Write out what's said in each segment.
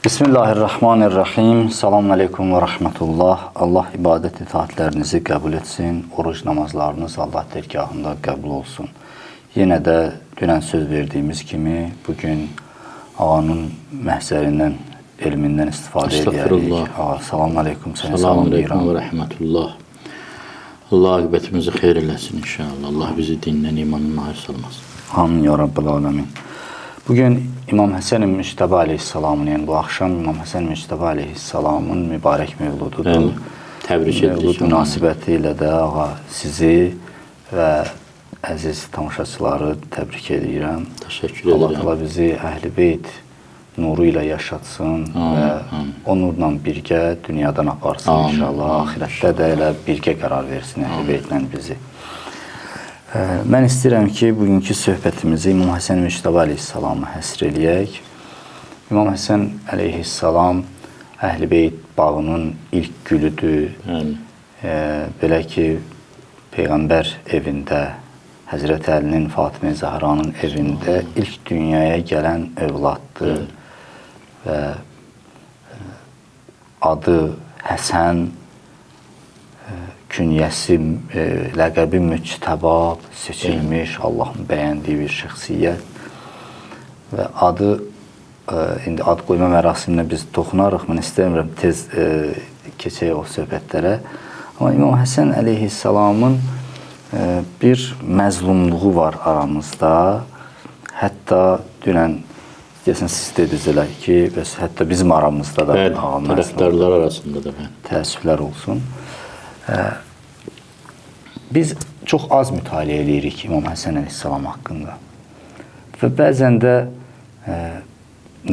Bismillahirrahmanirrahim. Selamun Aleyküm ve Rahmetullah. Allah ibadet itaatlerinizi kabul etsin. Oruç namazlarınız Allah dergahında kabul olsun. Yine de dünən söz verdiğimiz kimi bugün ağanın məhzərindən, elmindən istifadə edərik. Ağa, selamun Aleyküm. Selamun Aleyküm ve Rahmetullah. Allah akıbetimizi xeyir eləsin inşallah. Allah bizi dindən, imanından hayır salmasın. Amin ya Rabbel Alemin. Bugün İmam Həsən Müctəbə Aleyhisselamın, yəni bu axşam İmam Həsən Müctəbə Aleyhisselamın mübarək mevlududur. Təbrik edirik. Mevlud münasibəti ilə də ağa sizi və əziz tamaşaçıları təbrik edirəm. Təşəkkür edirəm. Allah təala bizi Əhl-i Beyt nuru ilə yaşatsın və o nurla birgə dünyadan aparsın inşallah. Ahirətdə də elə birgə qərar versin Əhl-i Beytlə bizi. Mən istəyirəm ki, bugünkü söhbətimizi İmam Həsən Müctəbə Aleyhisselam'a həsr eləyək. İmam Həsən Aleyhisselam Əhl-i Beyt bağının ilk gülüdür. Belə ki, Peyğəmbər evində, Həzrət Əlinin, Fatimə Zəhranın evində ilk dünyaya gələn övladdır. Və adı Həsən, künyəsi, ləqəbi Müctəba, seçilmiş, Allahın bəyəndiyi bir şəxsiyyət. Və adı, indi ad qoyma mərasiminə biz toxunarıq, mən istəmirəm tez keçək o söhbətlərə. Amma İmam Həsən Əleyhisselamın bir məzlumluğu var aramızda. Hətta dünən, deyəsən siz dediniz elə ki, hətta bizim aramızda da tərəfdarlar arasında da təəssüflər olsun. Biz çox az mütaliə edirik İmam Həsən Əleyhisselam haqqında. Və bəzən də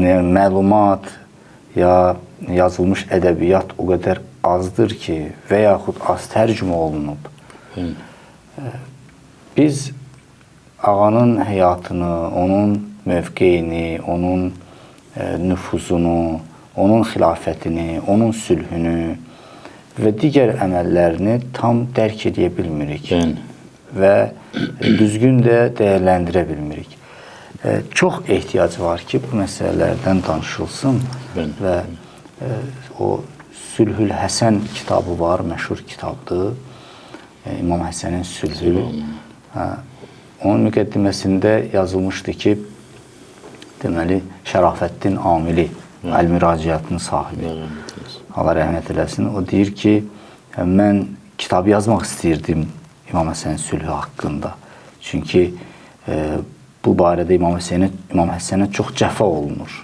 məlumat ya yazılmış ədəbiyyat o qədər azdır ki, və yaxud az tərcümə olunub. Biz ağanın həyatını, onun mövqeyini, onun nüfuzunu, onun xilafətini, onun sülhünü və digər əməllərini tam dərk edə bilmirik və düzgün də dəyərləndirə bilmirik. Çox ehtiyac var ki, bu məsələlərdən danışılsın və o Sülhül Həsən kitabı var, məşhur kitabdır. İmam Həsənin Sülhü. Onun müqəddiməsində yazılmışdı ki, deməli, Şərafəddin Amili, Əl-Müraciatın sahibi. Allah rəhmət eləsin. O deyir ki, mən kitabı yazmaq istəyirdim İmam Həsən Sülhü haqqında. Çünki bu barədə İmam Həsənə çox cəfa olunur.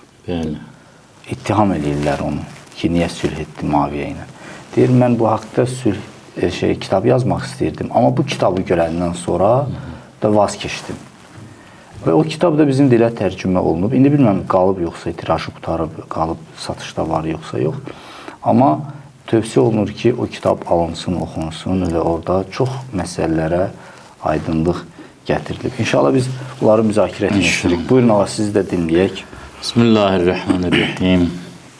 İttiham edirlər onu ki, niyə sülh etdi Muaviyyə ilə. Deyir, mən bu haqda kitab yazmaq istəyirdim. Amma bu kitabı görəndən sonra da vaz keçdim. Və o kitab da bizim dilə tərcümə olunub. İndi bilməm, qalıb yoxsa, tirajı qutarıb, qalıb satışda var yoxsa yox. Amma tövsiyə olunur ki, o kitab alınsın, oxunsun və orada çox məsələlərə aydınlıq gətirilib. İnşallah biz bunları müzakirə etmişdik. Buyurun, ağa, sizi də dinləyək. Bismillahirrahmanirrahim.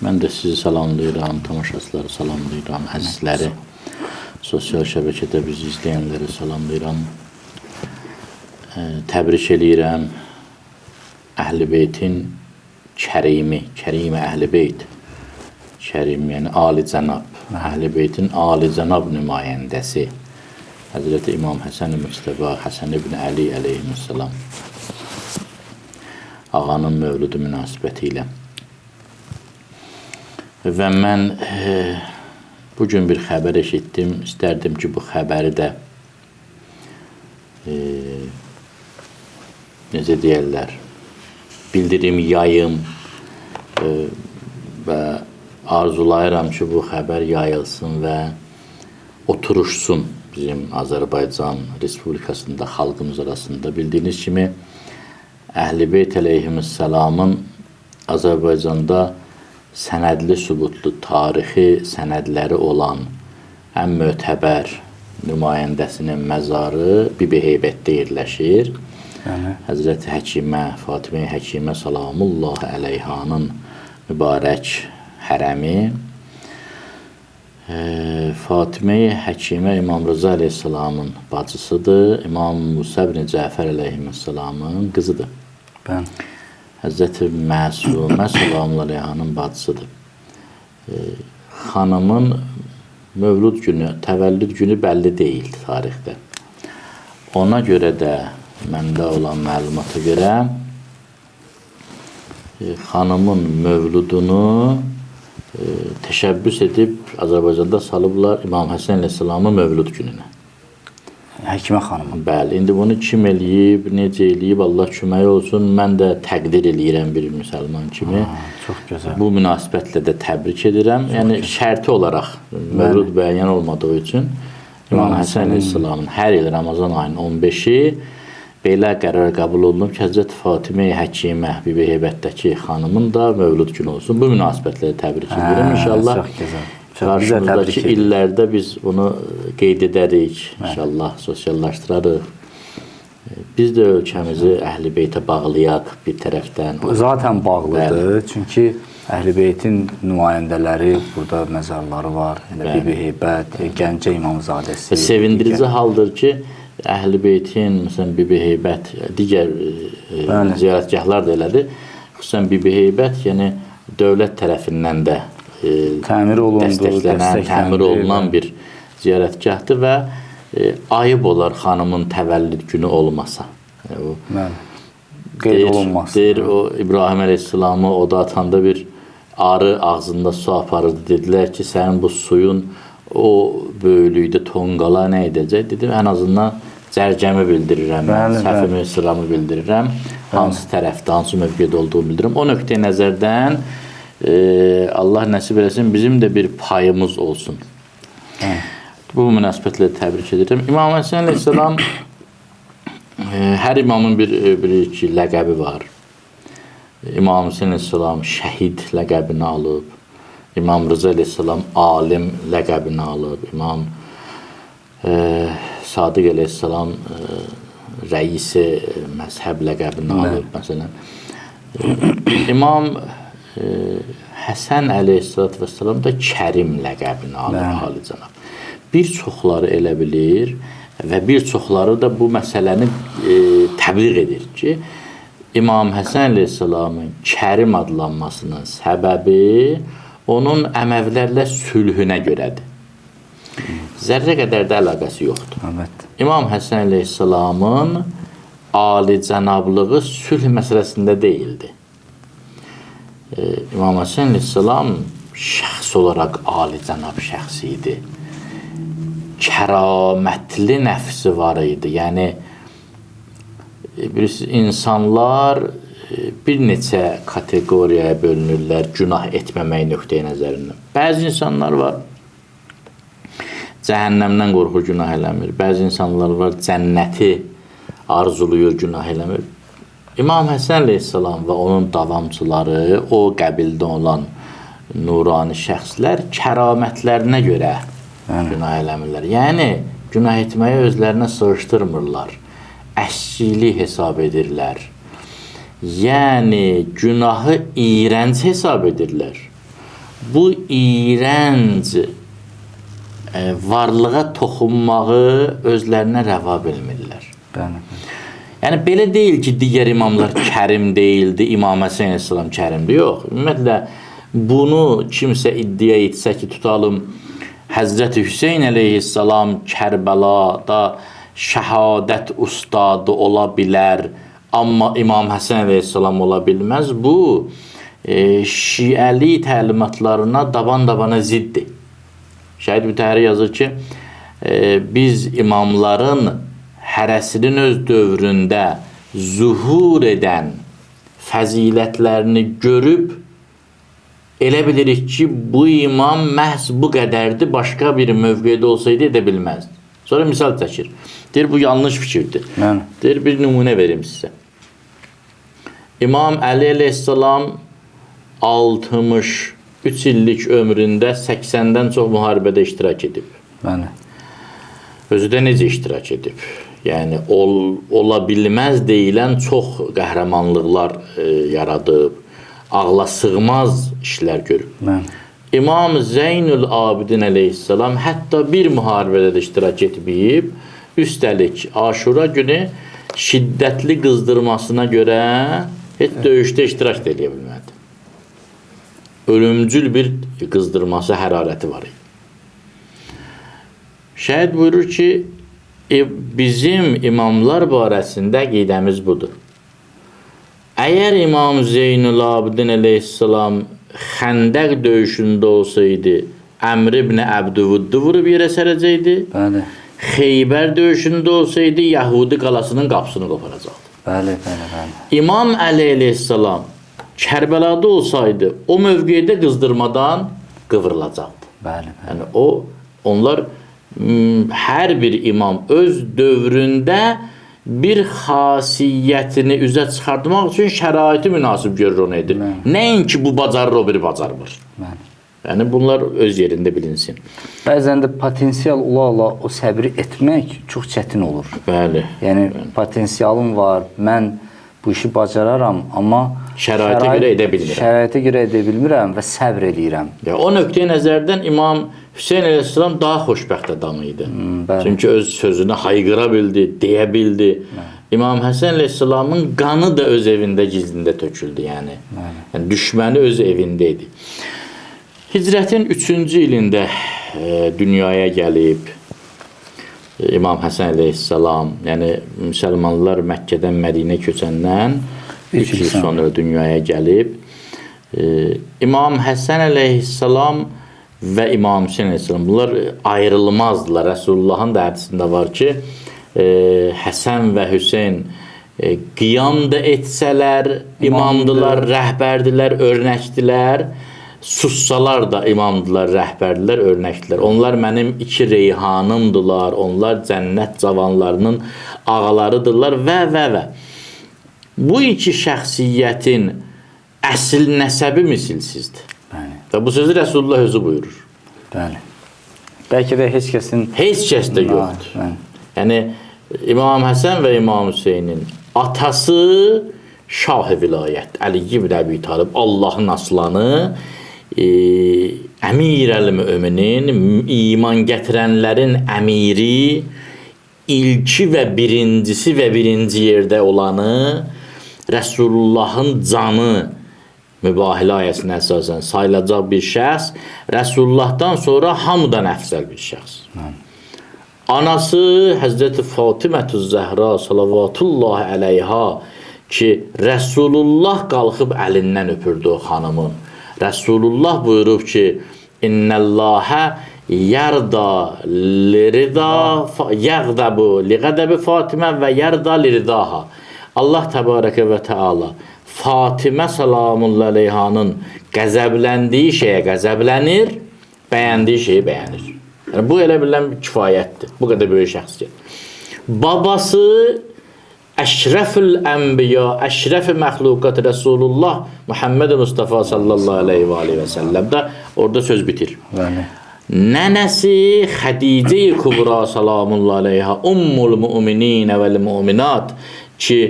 Mən də sizi salamlayıram, tamaşaçıları salamlayıram, əzizləri, sosial şəbəkədə bizi izləyənləri salamlayıram. Təbrik eləyirəm Əhl-i Beytin Kərimi Əhl-i Beyt. Kərim, yəni Ali-Cənab, Əhl-i Beytin Ali-Cənab nümayəndəsi Həzrəti İmam Həsən Müctəbə Həsən ibn Əli əleyhissalam ağanın mövludu münasibəti ilə. Və mən bugün bir xəbər eşitdim, istərdim ki, bu xəbəri də necə deyərlər, bildirim yayım və arzulayıram ki, bu xəbər yayılsın və oturuşsun bizim Azərbaycan Respublikasında, xalqımız arasında. Bildiyiniz kimi, Əhl-i Beyt əleyhissalamın Azərbaycanda sənədli, sübutlu, tarixi sənədləri olan ən mötəbər nümayəndəsinin məzarı Bibi Heybətdə yerləşir. Həzrəti Həkimə, Fatimə Həkimə salamullah əleyhanın mübarək hərəmi. Fatimə Həkimə İmam Rıza əleyhissalamın bacısıdır. İmam Musa ibn Cəfər əleyhissalamın qızıdır. Həzrəti Məsumə sallallahu əleyhanın bacısıdır. Xanımın mövlud günü, təvəllüd günü bəlli deyil tarixdə. Ona görə də məndə olan məlumata görə xanımın mövludunu təşəbbüs edib Azərbaycanda salıblar İmam Həsən əleyhissalamın mövlud gününə. Həkimə xanımın. Bəli, indi bunu kim eləyib, necə eləyib, Allah kömək olsun. Mən də təqdir eləyirəm bir müsəlman kimi. Çox gözəl. Bu münasibətlə də təbrik edirəm. Yəni şərti olaraq mövlud müəyyən olmadığı üçün İmam Həsən əleyhissalamın hər il Ramazan ayının 15-i belə qərar qəbul olunub ki, Həzrət Fatimə Həkimə Bibi Heybətdəki xanımın da mövlud günü olsun. Bu münasibətlə də təbrik edirəm. İnşallah çox gözəl. qarşımızdakı illərdə biz bunu qeyd edərik. İnşallah sosiallaşdırarıq. Biz də ölkəmizi Əhl-i Beytə bağlayaq bir tərəfdən. Zaten bağlıdır. Çünki Əhl-i Beytin nümayəndələri, burada məzarları var. Bibi Heybət, Gəncə İmamzadəsi. Sevindirici haldır ki, Əhl-i Beytin, məsələn, Bibi Heybət, digər ziyarətgahlar da elədir. Xüsusən Bibi Heybət, yəni dövlət tərəfindən də təmir dəstəklənən, təmir olunan bir ziyarətgahdır və ayıb olar xanımın təvəllüd günü olmasa. Qeyd olunmaz. Deyir, o İbrahim əleyhissalamı oda atanda bir arı ağzında su aparırdı. Dedilər ki, sənin bu suyun o böyüklükdə tonqala nə edəcək? Dedim, ən azından cərgəmi bildirirəm, səhvimi, sıramı bildirirəm. Hansı tərəfdə, hansı mövqedə olduğunu bildirirəm. O nöqteyi nəzərdən Allah nəsib eləsin, bizim də bir payımız olsun. Bu münasibətlə təbrik edirəm. İmam Həsən əleyhissalam, hər imamın bir ləqəbi var. İmam Həsən əleyhissalam şəhid ləqəbini alıb. İmam Rıza əleyhissalam alim ləqəbini alıb. İmam Sadiq əleyhissalam rəisi məzhəb ləqəbini alıb. Məsələn, İmam Həsən əleyhissalatü vəssalam da Kərim ləqəbini alır Ali Cənab. Bir çoxları elə bilir və bir çoxları da bu məsələni təbliğ edir ki, İmam Həsən əleyhissalamın Kərim adlanmasının səbəbi onun Əməvilərlə sülhünə görədir. Zərrə qədər də əlaqəsi yoxdur. Evet. İmam Həsən əleyhissalamın Ali Cənablığı sülh məsələsində deyildi. İmam Həsən əleyhissalam şəxs olaraq Ali Cənab şəxsi idi. Kəramətli nəfsi var idi. Yəni, bilirsiniz, insanlar bir neçə kateqoriyaya bölünürlər günah etməmək nöqteyi nəzərindən. Bəzi insanlar var, cəhənnəmdən qorxur, günah eləmir. Bəzi insanlar var, cənnəti arzuluyur, günah eləmir. İmam Həsən əleyhissalam və onun davamçıları, o qəbildə olan nurani şəxslər kəramətlərinə görə günah eləmirlər. Yəni, günah etməyə özlərinə sığışdırmırlar. Əşçilik hesab edirlər. Yəni, günahı iyrənc hesab edirlər. Bu iyrənc varlığa toxunmağı özlərinə rəva bilmirlər. Yəni, belə deyil ki, digər imamlar kərim deyildi, İmam Həsən əleyhissalam kərimdir. Yox, ümumiyyətlə, bunu kimsə iddia etsə ki, tutalım, Həzrəti Hüseyn əleyhissalam Kərbəlada şəhadət ustadı ola bilər, amma İmam Həsən əleyhissalam ola bilməz. Bu, şiəli təlimatlarına daban-dabana ziddir. Şəhid Mütəhhəri yazır ki, biz imamların hərəsinin öz dövründə zuhur edən fəzilətlərini görüb elə bilirik ki, bu imam məhz bu qədərdir, başqa bir mövqedə olsaydı edə bilməzdi. Sonra misal çəkir. Deyir, bu yanlış fikirdir. Deyir, bir nümunə verim sizə. İmam Əli əleyhissalam 63 illik ömründə 80-dən çox müharibədə iştirak edib. Özü də necə iştirak edib? Yəni, ola bilməz deyilən çox qəhrəmanlıqlar yaradıb, ağla sığmaz işlər görüb. İmam Zeynül Abidin əleyhissalam hətta bir müharibədə də iştirak etməyib, üstəlik Aşura günü şiddətli qızdırmasına görə Heç döyüşdə iştirak da edə bilmədi. Ölümcül bir qızdırması, hərarəti var idi. Şəhid buyurur ki, bizim imamlar barəsində qeydəmiz budur. Əgər İmam Zeynul Abidin əleyhissalam Xəndəq döyüşündə olsaydı, Əmr ibn Əbdüvuddu vurub yerə sərəcəkdi. Bəli. Xeybər döyüşündə olsaydı, Yahudi qalasının qapısını qoparacaqdı. Bəli, bəli, bəli. İmam Əli əleyhissalam Kərbəlada olsaydı, o mövqedə qızdırmadan qıvrılacaqdı. Bəli, bəli. Yəni, onlar hər bir imam öz dövründə bir xasiyyətini üzə çıxartmaq üçün şəraiti münasib görür, onu edir. Nəinki bu bacarır, o biri bacarmır. Bəli. Yəni, bunlar öz yerində bilinsin. Bəzən də potensial ola-ola o səbri etmək çox çətin olur. Bəli. Yəni, potensialım var, mən bu işi bacararam, amma şəraitə görə edə bilmirəm. Şəraitə görə edə bilmirəm və səbr edirəm. O nöqteyi nəzərdən İmam Hüseyin əleyhissalam daha xoşbəxt adam idi. Çünki öz sözünü hayqıra bildi, deyə bildi. İmam Həsən əleyhissalamın qanı da öz evində gizlində töküldü. Yəni düşməni öz evində idi. Hicrətin 3-cü ilində dünyaya gəlib İmam Həsən əleyhissalam, yəni müsəlmanlar Məkkədən Mədinə köçəndən 3 il sonra dünyaya gəlib. İmam Həsən əleyhissalam və İmam Hüseyin əleyhissalam bunlar ayrılmazdılar. Rəsulullahın da hədisində var ki, Həsən və Hüseyin qiyam da etsələr, imamdılar, rəhbərdilər, örnəkdilər. Sussalar da imamdılar, rəhbərlər, örnəkdilər. Onlar mənim 2 reyhanımdılar, onlar cənnət cavanlarının ağalarıdırlar və. Bu 2 şəxsiyyətin əsl nəsəbi misilsizdir. Və bu sözü Rəsulullah özü buyurur. Bəli. Bəlkə də heç kəsin... Heç kəs də yoxdur. Yəni, İmam Həsən və İmam Hüseynin atası Şah-ı Vilayət, Əli ibn Əbi Talib, Allahın aslanı, Əmir əl-Möminin, iman gətirənlərin əmiri, ilki və birincisi və birinci yerdə olanı, Rəsulullahın canı mübahilə ayəsinə əsasən sayılacaq bir şəxs, Rəsulullahdan sonra hamıdan əfzəl bir şəxs. Anası Həzrəti Fatimətü Zəhra salavatullahi əleyha ki, Rəsulullah qalxıb əlindən öpürdü o xanımın. Rəsulullah buyurub ki, İnnəlləhə yərda lirida, yəqdəbu liqədəbi Fatimə və yərda liridaha. Allah təbarəkə və təala Fatimə salamullahi aleyhanın qəzəbləndiyi şeyə qəzəblənir, bəyəndiyi şeyi bəyənir. Yəni, bu elə bilən kifayətdir. Bu qədər böyük şəxsiyyət. Babası Əşrəfül Ənbiya, əşrəf-i məxluqat Rəsulullah Muhammed Mustafa sallallahu aleyhi və səlləm də orada söz bitir. Nənəsi Xədicə-i Kubra salamullahi aleyha, Ummul mümininə vəl-müminat ki,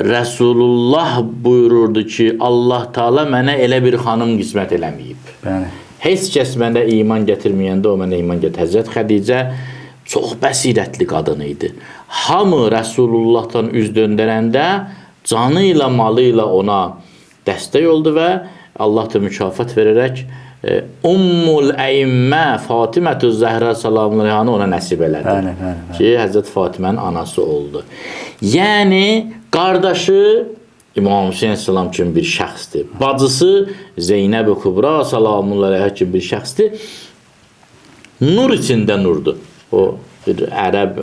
Rəsulullah buyururdu ki, Allah Teala mənə elə bir xanım qismət eləməyib. Heç kəs mənə iman gətirməyəndə o mənə iman gətir. Həzrət Xədicə çox bəsirətli qadın idi. Hamı Rəsulullahdan üz döndərəndə canı ilə, malı ilə ona dəstək oldu və Allah da mükafat verərək Ummul Əyimmə Fatimətü Zəhra salamullahi ona nəsib elədi. Ki, Həzrət Fatimənin anası oldu. Yəni, qardaşı İmam Hüseyin salam kimi bir şəxsdir. Bacısı Zeynəb-i Kubra salamullahi kimi bir şəxsdir. Nur içində nurdur. O bir ərəb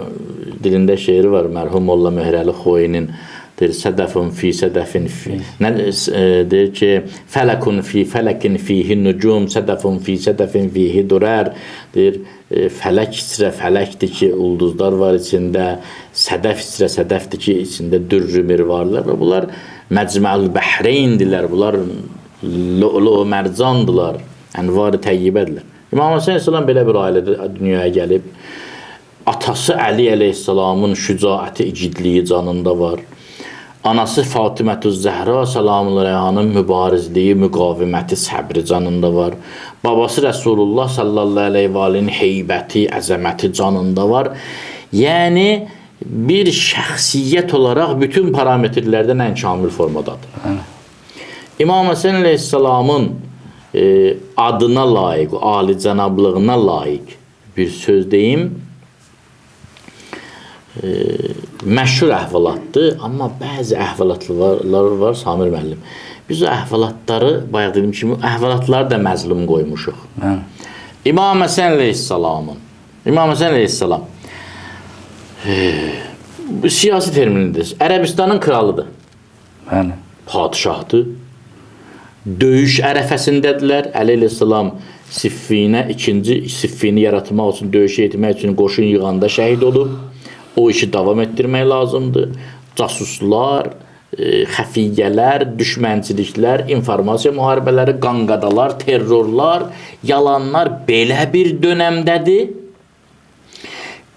dilində şeiri var, mərhum Molla Möhrəli Xoyinin, deyir, sədəfun fi sədəfin fi, deyir ki, fələkun fi fələkin fihi nücum, sədəfun fi sədəfin fihi durər, deyir, fələk içrə fələkdir ki, ulduzlar var içində, sədəf içrə sədəfdir ki, içində dürrü mirvarlar, bunlar məcməl bəhreyndilər, bunlar lo mərcandılar, ənvar-ı təyyibədilər. İmam Hüseyin salam belə bir ailədə dünyaya gəlib, atası Əli əleyhissalamın şücaəti, igidliyi canında var. Anası Fatimətü Zəhra salamullahi aleyhanın mübarizliyi, müqaviməti, səbri canında var. Babası Rəsulullah sallallahu aleyhi və aleyhin heybəti, əzəməti canında var. Yəni, bir şəxsiyyət olaraq bütün parametrlərdən ən kamil formadadır. İmam Həsən əleyhissalamın adına layiq, alicənablığına layiq bir söz deyim. Məşhur əhvalatdır, amma bəzi əhvalatlar var, Samir müəllim. Biz o əhvalatları, bayaq dediyim kimi, əhvalatları da məzlum qoymuşuq. İmam Həsən əleyhissalam siyasi terminidir. Ərəbistanın kralıdır. Padişahdır. Döyüş ərəfəsindədirlər. Əli əleyhissalam Siffini yaratmaq üçün, döyüş etmək üçün qoşun yığanda şəhid olub. O işi davam etdirmək lazımdır. Casuslar, xəfiyyələr, düşmənçiliklər, informasiya müharibələri, qanqadalar, terrorlar, yalanlar belə bir dönəmdədir.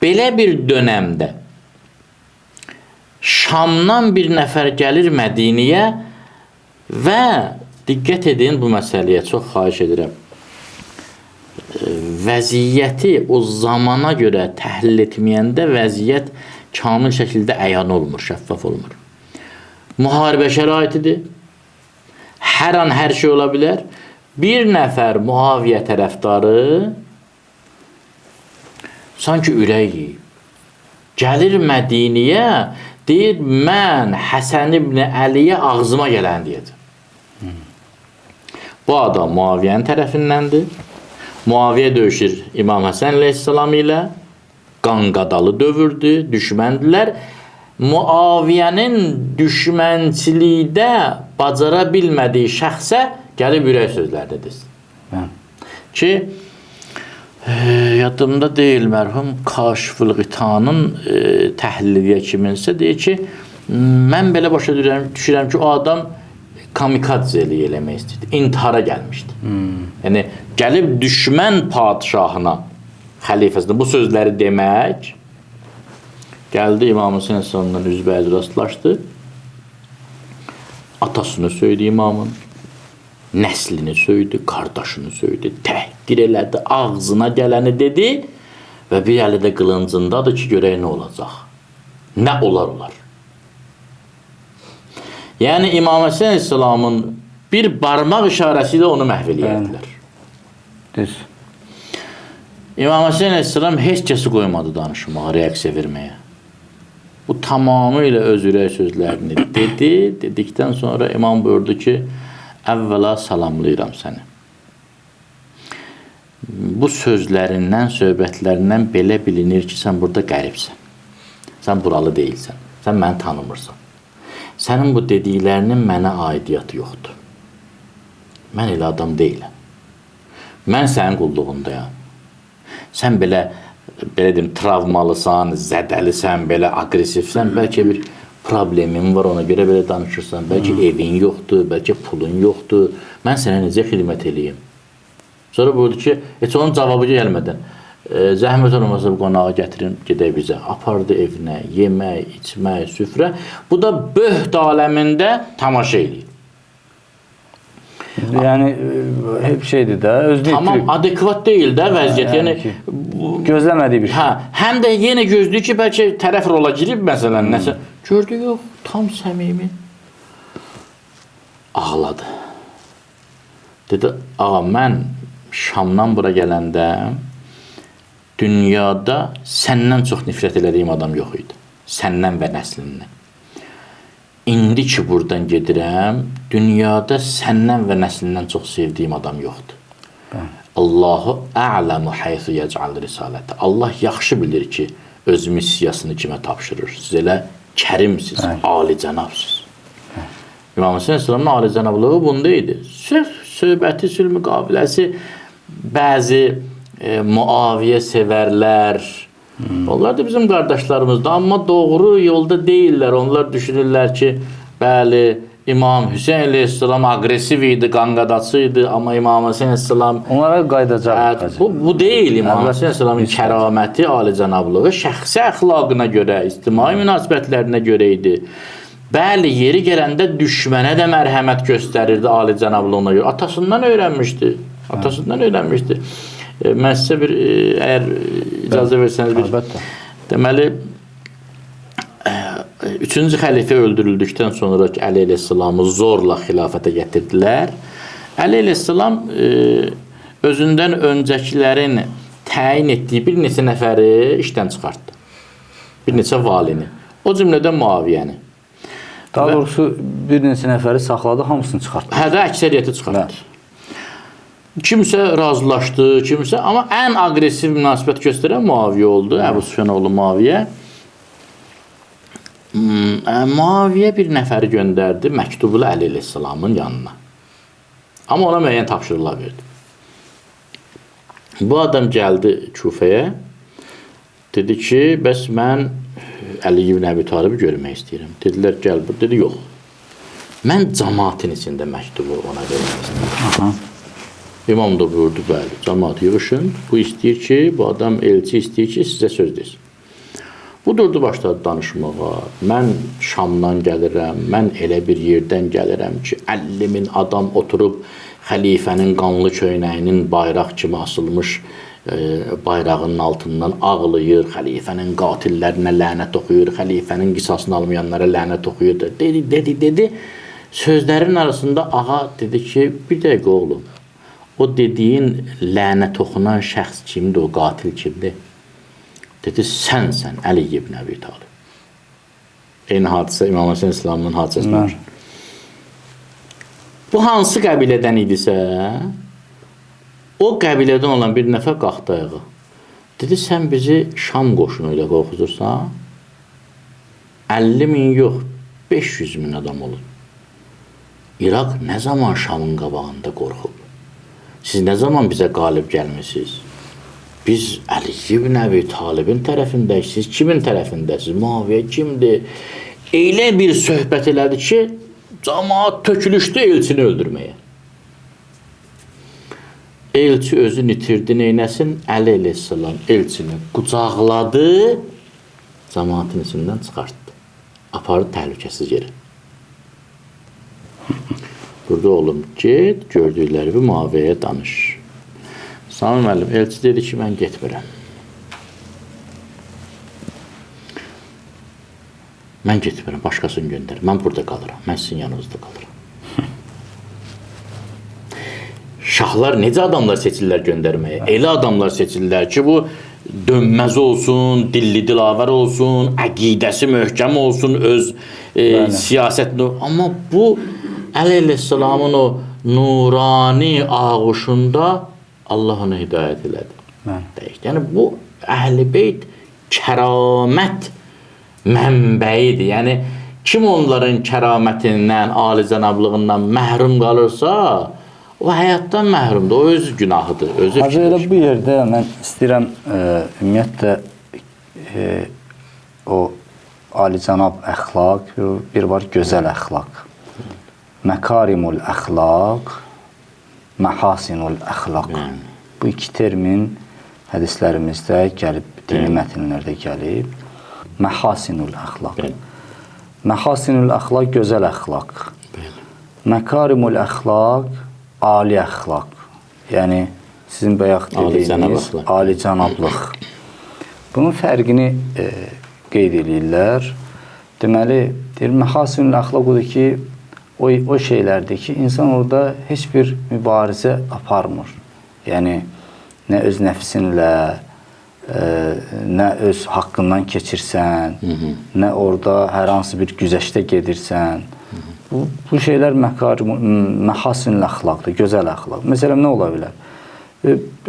Belə bir dönəmdə Şamdan bir nəfər gəlir Mədiniyə və diqqət edin bu məsələyə, çox xahiş edirəm. Vəziyyəti o zamana görə təhlil etməyəndə vəziyyət kamil şəkildə əyan olmur, şəffaf olmur. Müharibə şəraitidir. Hər an hər şey ola bilər. Bir nəfər Muaviyə tərəfdarı sanki ürək yiyib. Gəlir Mədiniyə, deyir, mən Həsən ibn Əliyə ağzıma gələn deyəcəm. Bu adam Muaviyyənin tərəfindəndir. Muaviyə döyüşür İmam Həsən əleyhissalam ilə. Qanqadalı dövürdür, düşməndilər. Muaviyyənin düşmənçilikdə bacara bilmədiyi şəxsə gəlib ürək sözlərini desin. Ki, yadımda deyil, mərhum Kaşifül Qitanın təhliliyə kiminsə deyir ki, mən belə başa düşürəm ki, o adam kamikadzeli eləmək istəyirdi, intihara gəlmişdi. Yəni, gəlib düşmən padişahına, xəlifəsinə bu sözləri demək, gəldi İmam Hüseyin əleyhissalamdan üzbəyiz rastlaşdı, atasını söydü imamın, nəslini söydü, qardaşını söydü, təhqir elədi, ağzına gələni dedi və bir əli də qılıncındadır ki, görək nə olacaq. Nə olar. Yəni, İmam Həsən əleyhissalamın bir barmaq işarəsi ilə onu məhv eləyərdilər. Düz. İmam Həsən əleyhissalam heç kəsi qoymadı danışmağa, reaksiya verməyə. Bu tamamilə öz ürək sözlərini dedi. Dedikdən sonra imam buyurdu ki, əvvəla salamlayıram səni. Bu sözlərindən, söhbətlərindən belə bilinir ki, sən burada qəribsən. Sən buralı deyilsən. Sən məni tanımırsan. Sənin bu dediklərinin mənə aidiyyatı yoxdur. Mən elə adam deyiləm. Mən sənin qulluğundayam. Sən belə deyim, travmalısan, zədəlisən, belə agresifsən, bəlkə bir problemin var, ona görə belə danışırsan, bəlkə evin yoxdur, bəlkə pulun yoxdur, mən sənə necə xidmət eləyim? Sonra buyurdu ki, heç onun cavabı gəlmədən, zəhmət olmasa bu qonağı gətirin, gedək bizə, apardı evinə, yemək, içmək, süfrə, bu da böht aləmində tamaşa eləyir. Yəni, hep şeydir də, özünü tamam, adekvat deyil də vəziyyət, yəni gözləmədiyi bir şey. Həm də yenə gözləyir ki, bəlkə tərəf rola girib, məsələn, nəsə, gördü, yox, tam səmimi. Ağladı. Dedi, ağa, mən Şamdan bura gələndə dünyada səndən çox nifrət elədiyim adam yox idi. Səndən və nəslindən. İndi ki, buradan gedirəm, dünyada səndən və nəslindən çox sevdiyim adam yoxdur. Allahu a'lamu haythu yec'al risalete. Allah yaxşı bilir ki, öz missiyasını kimə tapşırır. Siz elə kərimsiz, alicənabsınız. İmam Hüseyin əleyhissalamın alicənablığı bunda idi. Söhbəti, sülh müqaviləsi, bəzi Muaviyə sevərlər, onlar da bizim qardaşlarımızdır, amma doğru yolda deyirlər. Onlar düşünürlər ki, bəli, İmam Hüseyin əleyhissalam agresiv idi, qanqadaçı idi, amma İmam Hüseyin əleyhissalam onlara qaydacaq. Bu deyil. İmam Hüseyin əleyhissalamın kəraməti, alicənablığı şəxsi əxlaqına görə, ictimai münasibətlərinə görə idi. Bəli, yeri gələndə düşmənə də mərhəmət göstərirdi alicənablığına görə. Atasından öyrənmişdi. Mən sizə bir, əgər icazə versəniz bir, deməli, Üçüncü xəlifə öldürüldükdən sonra Əli əleyhissalamı zorla xilafətə gətirdilər. Əli əleyhissalam özündən öncəkilərin təyin etdiyi bir neçə nəfəri işdən çıxartdı. Bir neçə valini. O cümlədən Muaviyyəni. Daha doğrusu bir neçə nəfəri saxladı, hamısını çıxartdı. Hə də əksəriyyəti çıxartdı. Kimsə razılaşdı, kimsə, amma ən aqressiv münasibət göstərən Muaviyyə oldu. Əbu Süfyan oğlu Muaviyyə. Muaviyyə bir nəfəri göndərdi məktublu Əli əleyhissalamın yanına. Amma ona müəyyən tapşırıqlar verdi. Bu adam gəldi Kufəyə. Dedi ki, bəs mən Əli ibn Əbi Talibi görmək istəyirəm. Dedilər, gəl bur. Dedi, yox. Mən cəmaətin içində məktubu ona vermək istəyirəm. İmam da buyurdu, bəli, cəmaət yığışın. Bu istəyir ki, bu adam elçi istəyir ki, sizə söz desin. Bu durdu, başladı danışmağa. Mən Şamdan gəlirəm, mən elə bir yerdən gəlirəm ki, 50 min adam oturub xəlifənin qanlı köynəyinin bayraq kimi asılmış bayrağının altından ağlayır, xəlifənin qatillərinə lənət oxuyur, xəlifənin qisasını almayanlara lənət oxuyur. Dedi. Sözlərin arasında ağa dedi ki, bir dəqiqə oğlum, o dediyin lənət oxunan şəxs kimdir, o qatil kimdir? Dedi, sənsən Əli ibn Əbi Talib. Eyni hadisə İmam Həsən İslamın hadisəsidir. Bu hansı qəbilədən idisə, o qəbilədən olan bir nəfər qalxdı ayağa. Dedi, sən bizi Şam qoşunu ilə qorxuzursan, 50 min yox, 500 min adam olur. İraq nə zaman Şamın qabağında qorxub? Siz nə zaman bizə qalib gəlmişsiniz? Biz Əli ibn Əbi Talibin tərəfindəyik, siz kimin tərəfindəsiniz? Muaviyyə kimdir? Elə bir söhbət elədi ki, cəmaət tökülüşdü elçini öldürməyə. Elçi özünü itirdi, neynəsin? Əli əleyhissalam elçini qucaqladı, cəmaətin içindən çıxartdı. Apardı təhlükəsiz yerə. Burada oğlum, get, gördükləri bir Muaviyyəyə danış. Sami müəllim, elçi dedi ki, mən getmirəm. Mən getmirəm, başqasını göndər. Mən burada qalıram, mən sizin yanınızda qalıram. Şahlar necə adamlar seçirlər göndərməyə? Elə adamlar seçirlər ki, bu dönməz olsun, dilli dilavər olsun, əqidəsi möhkəm olsun, öz siyasətini. Amma bu Əli əleyhissalamın o nurani ağuşunda Allah ona hidayət elədi. Yəni, bu Əhl-i Beyt kəramət mənbəyidir. Yəni, kim onların kəramətindən, alicənablığından məhrum qalırsa, o həyatdan məhrumdur, o öz günahıdır, özü fikirdir. Elə bu yerdə mən istəyirəm, ümumiyyətlə, o alicənab əxlaq, bir var gözəl əxlaq. Məkarimul əxlaq, məhasinul əxlaq. Bu iki termin hədislərimizdə gəlib, dini mətnlərdə gəlib. Məhasinul əxlaq. Məhasinul əxlaq, gözəl əxlaq. Məkarimul əxlaq, ali əxlaq. Yəni, sizin bayaq dediyiniz alicənablıq. Bunun fərqini qeyd edirlər. Deməli, məhasinul əxlaq odur ki, o şeylərdir ki, insan orada heç bir mübarizə aparmır. Yəni, nə öz nəfsinlə, nə öz haqqından keçirsən, nə orada hər hansı bir güzəştə gedirsən. Bu şeylər məhasinül əxlaqdır, gözəl əxlaq. Məsələn, nə ola bilər?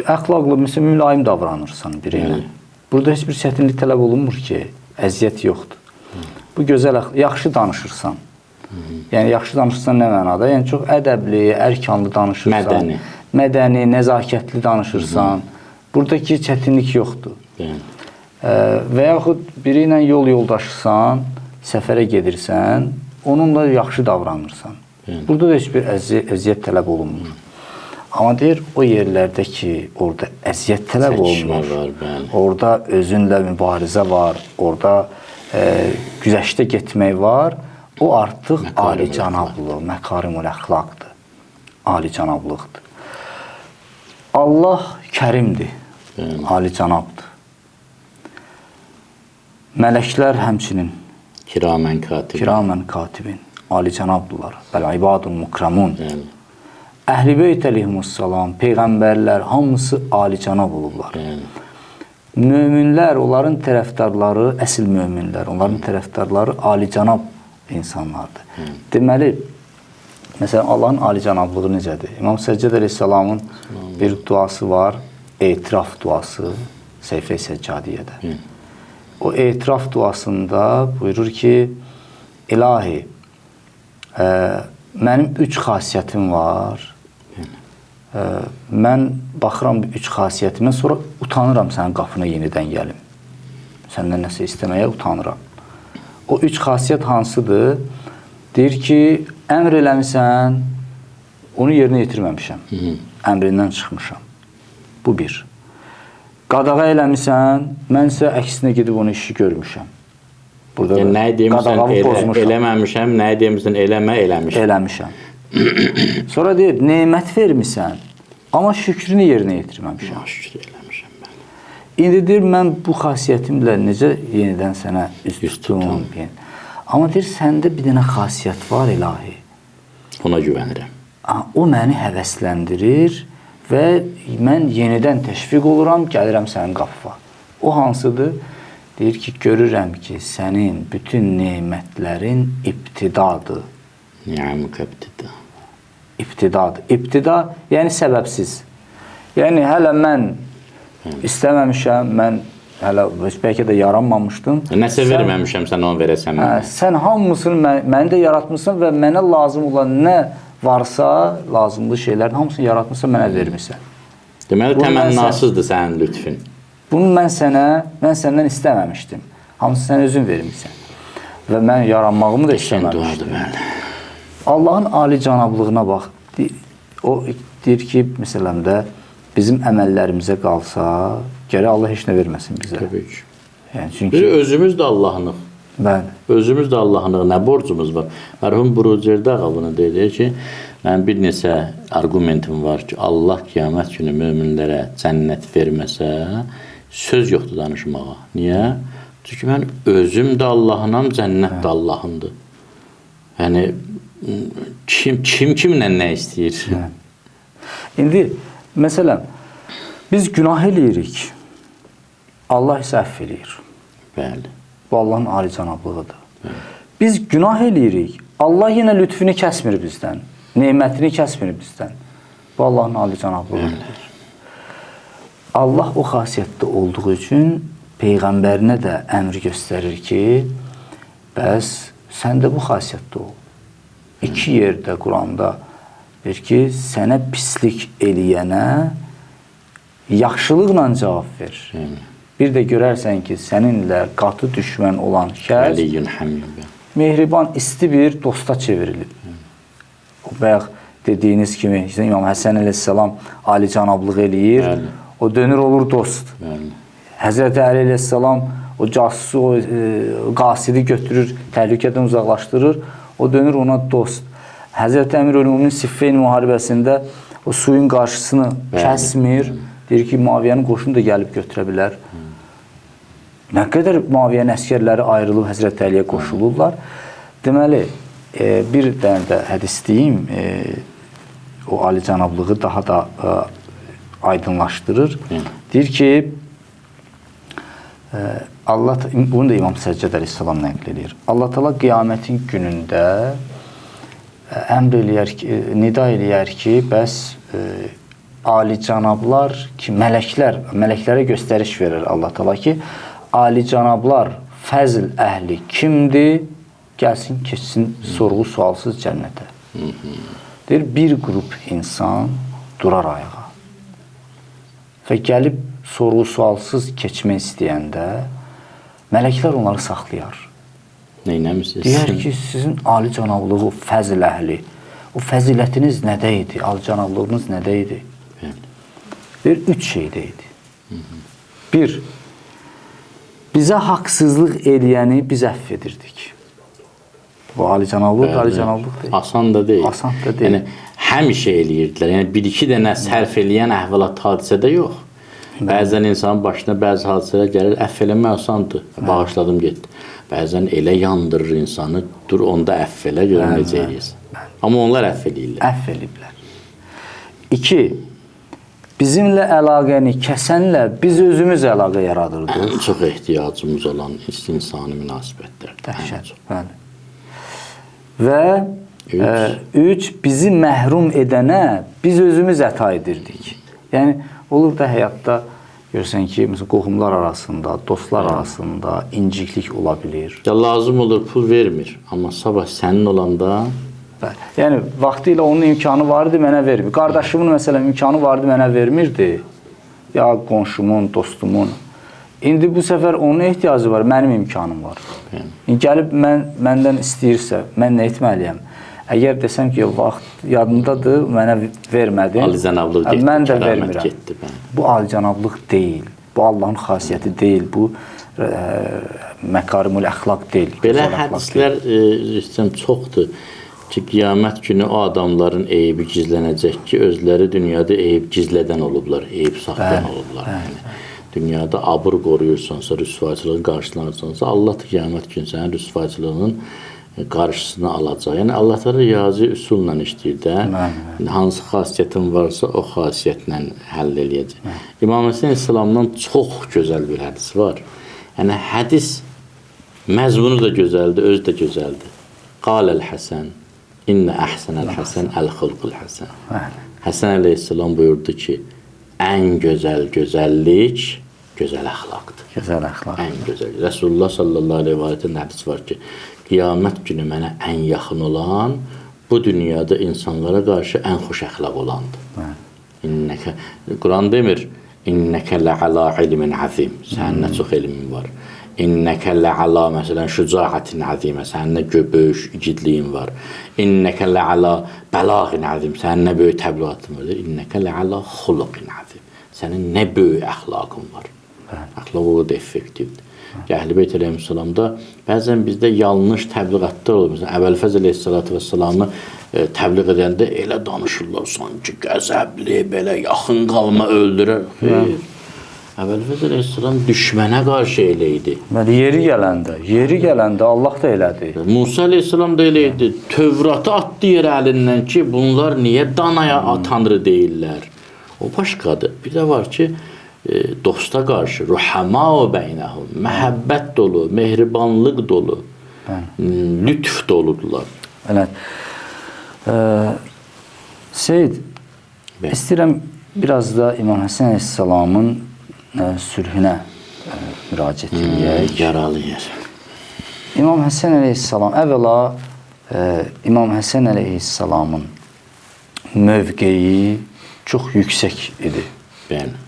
Əxlaqlı, məsələn, mülayim davranırsan birinə. Burada heç bir çətinlik tələb olunmur ki, əziyyət yoxdur. Bu gözəl əxlaq, yaxşı danışırsan. Yəni, yaxşı danışırsan nə mənada? Yəni, çox ədəbli, ərkanlı danışırsan. Mədəni, nəzakətli danışırsan. Buradakı çətinlik yoxdur. Və yaxud biri ilə yol yoldaşırsan, səfərə gedirsən, onunla yaxşı davranırsan. Burada da heç bir əziyyət tələb olunmur. Amma deyir, o yerlərdə ki, orada əziyyət tələb olunur, orada özünlə mübarizə var, orada güzəştə getmək var, o artıq alicənablıq, məkarimul əxlaqdır, alicənablıqdır. Allah kərimdir, alicənabdır. Mələklər həmçinin Kiramən katibin. Kiramən katibin. Alicənabdırlar. Bəl ibadun mukramun. Bəli. Əhl-i Beyt əleyhimussalam, peyğəmbərlər hamısı alicənab olublar. Bəli. Möminlər, onların tərəfdarları, əsl möminlər, onların tərəfdarları alicənab insanlardır. Deməli, məsələn, Allahın alicənablığı necədir? İmam Səccəd əleyhissalamın bir duası var, etiraf duası, Səhifə-i Səccadiyyədə. O etiraf duasında buyurur ki, İlahi, mənim 3 xasiyyətim var. Mən baxıram bu 3 xasiyyətimə, sonra utanıram sənin qapına yenidən gəlim. Səndən nəsə istəməyə utanıram. O 3 xasiyyət hansıdır? Deyir ki, əmr eləmisən, onu yerinə yetirməmişəm. Əmrindən çıxmışam. Bu bir. Qadağa eləmisən, mən isə əksinə gedib onu işi görmüşəm. Burada yəni, nəyi demişsən, eləməmişəm, nəyi demişsən, eləmişəm. Eləmişəm. Sonra deyir, nemət vermisən, amma şükrünü yerinə yetirməmişəm. Şükür eləmişəm mən. İndi deyir, mən bu xasiyyətimlə necə yenidən sənə üst tutum? Amma deyir, səndə bir dənə xasiyyət var, İlahi. Ona güvənirəm. O məni həvəsləndirir və mən yenidən təşviq oluram, gəlirəm sənin qapıva. O hansıdır? Deyir ki, görürəm ki, sənin bütün nemətlərin ibtidadır. Ni'amuka ibtida. İbtidadır. İbtida, yəni səbəbsiz. Yəni, hələ mən istəməmişəm, mən hələ bəlkə də yaranmamışdım. Nəsə verməmişəm, sən onu verəsən mənə. Sən hamısını məni də yaratmışsan və mənə lazım olan nə varsa, lazımlı şeylərin hamısını yaratmışsan, mənə vermişsən. Deməli, təmənnasızdır sənin lütfün. Bunu mən səndən istəməmişdim. Hamısı sən özün vermişsən. Və mən yaranmağımı da istəməmişdim. Allahın alicənablığına bax. O deyir ki, məsələn də bizim əməllərimizə qalsa, gərək Allah heç nə verməsin bizə. Təbii ki. Yəni, çünki özümüz də Allah'ınıq. Bəli. Özümüz də Allah'ınıq. Nə borcumuz var? Mərhum Burucerdə ağa bunu deyir ki, mən bir neçə argumentim var ki, Allah qiyamət günü möminlərə cənnət verməsə, söz yoxdur danışmağa. Niyə? Çünki mən özüm də Allah'ınam, cənnət də Allah'ındır. Yəni, kim kimlə nə istəyir? İndi, məsələn, biz günah eləyirik, Allah isə əff eləyir. Bəli. Bu Allahın alicənablığıdır. Biz günah eləyirik, Allah yenə lütfünü kəsmir bizdən, nemətini kəsmir bizdən. Bu Allahın alicənablığıdır. Allah o xasiyyətdə olduğu üçün Peyğəmbərinə də əmr göstərir ki, bəs sən də bu xasiyyətdə ol. 2 yerdə Quranda deyir ki, sənə pislik eləyənə yaxşılıqla cavab ver. Bir də görərsən ki, səninlə qatı düşmən olan kəs mehriban, isti bir dosta çevrilib. Bayaq dediyiniz kimi, İmam Həsən əleyhissalam alicənablıq eləyir, o dönür olur dost. Həzrəti Əli əleyhissalam o casusu, o qasidi götürür, təhlükədən uzaqlaşdırır, o dönür ona dost. Həzrəti Əmir-ül-Müminin Siffeyn müharibəsində o suyun qarşısını kəsmir, deyir ki, Muaviyyənin qoşunu da gəlib götürə bilər. Nə qədər Muaviyyənin əskərləri ayrılıb Həzrəti Əliyə qoşulurlar. Deməli, bir dənə də hədis deyim, o alicənablığı daha da aydınlaşdırır. Deyir ki, Allah, bunu da İmam Səccəd əleyhissalam nəql edir. Allah Teala qiyamətin günündə əmr eləyər ki, nida eləyər ki, bəs alicənablar ki, mələklərə göstəriş verir Allah Teala ki, alicənablar, fəzl əhli kimdir? Gəlsin, keçsin sorğu sualsız cənnətə. Deyir, bir qrup insan durar ayağa və gəlib sorğu sualsız keçmək istəyəndə mələklər onları saxlayar. Neynəmisiniz? Deyər ki, sizin alicənablığı, fəzl əhli, o fəzilətiniz nədə idi? Alicənablığınız nədə idi? Deyir, 3 şeydə idi. 1, bizə haqsızlıq eləyəni biz əff edirdik. Bu alicənablıq, alicənablıq deyil. Asan da deyil. Asan da deyil. Yəni, həmişə eləyirdilər. Yəni, 1-2 dənə sərf eləyən əhvalat hadisədə yox. Bəzən insanın başına bəzi hadisələr gəlir, əfv eləmək asandır. Bağışladım, getdi. Bəzən elə yandırır insanı, dur onda əfv elə, görün necə eləyirsən. Amma onlar əfv eləyirlər. Əfv eləyirlər. 2. Bizimlə əlaqəni kəsənlə biz özümüz əlaqə yaradırdıq. Ən çox ehtiyacımız olan insani münasibətlər. Dəhşət. Bəli. Və 3. Bizi məhrum edənə biz özümüz əta edirdik. Yəni, olur da həyatda görürsən ki, məsələn, qohumlar arasında, dostlar arasında inciklik ola bilir. Ya lazım olur, pul vermir. Amma sabah sənin olanda... Yəni, vaxtı ilə onun imkanı vardı, mənə vermir. Qardaşımın, məsələn, imkanı vardı, mənə vermirdi. Ya qonşumun, dostumun. İndi bu səfər onun ehtiyacı var, mənim imkanım var. Gəlib məndən istəyirsə, mən nə etməliyəm? Əgər desəm ki, vaxt yadındadır, mənə vermədin, alicənablık getdi, mən də vermirəm. Getdi, bu alicənablıq deyil, bu Allahın xasiyyəti deyil, bu məkarimul əxlaq deyil. Belə hədislər çoxdur ki, qiyamət günü o adamların eybi gizlənəcək ki, özləri dünyada eyib gizlədən olublar, eyib saxlayan olublar. Yəni, dünyada abır qoruyursansa, rüsvayçılığın qarşılanırsansa, Allah da qiyamət günü sənin rüsvayçılığının qarşısını alacaq. Yəni, Allah da riyazi üsulla işləyir də, hansı xasiyyətin varsa, o xasiyyətlə həll eləyəcək. İmam Həsən İslamdan çox gözəl bir hədis var. Yəni, hədis məzmunu da gözəldir, özü də gözəldir. Qaləl Həsən, İnnə əhsənəl Həsən, əl-xulqul Həsən. Həsən əleyhissalam buyurdu ki, ən gözəl gözəllik gözəl əxlaqdır. Gözəl əxlaq. Ən gözəl. Resulullah sallallahu aleyhi və aleyhi hədis var ki, qiyamət günü mənə ən yaxın olan bu dünyada insanlara qarşı ən xoş əxlaq olandır. Quran demir, İnnəkə lə'alə ilmin əzim. Sənin nə çox elmin var. İnnəkə lə'alə, məsələn, şücaətin əzimə. Sənin nə böyük igidliyin var. İnnəkə lə'alə bəlağin əzim. Sənin nə böyük təbliğatın var. İnnəkə lə'alə xuluqin əzim. Sənin nə böyük əxlaqın var. Əxlaq o da effektivdir. Əhl-i Beyt əleyhissalamda bəzən bizdə yanlış təbliğatlar olur. Məsələn, Əbəlfəz əleyhissalatu vəssalamı təbliğ edəndə elə danışırlar, sanki qəzəbli, belə yaxın qalma öldürər. Əbəlfəz əleyhissalam düşmənə qarşı elə idi. Yeri gələndə Allah da elədi. Musa əleyhissalam da elə idi. Tövratı atdı yerə əlindən ki, bunlar niyə danaya tanrı deyirlər? O başqadır. Bir də var ki, dosta qarşı, ruhəma-u beynəhum, məhəbbət dolu, mehribanlıq dolu, lütf doludular. Seyid, istəyirəm biraz da İmam Həsən əleyhissalamın sülhünə müraciət edək. Yaralı yer. İmam Həsən əleyhissalam, əvvəla İmam Həsən əleyhissalamın mövqeyi çox yüksək idi. Bəli.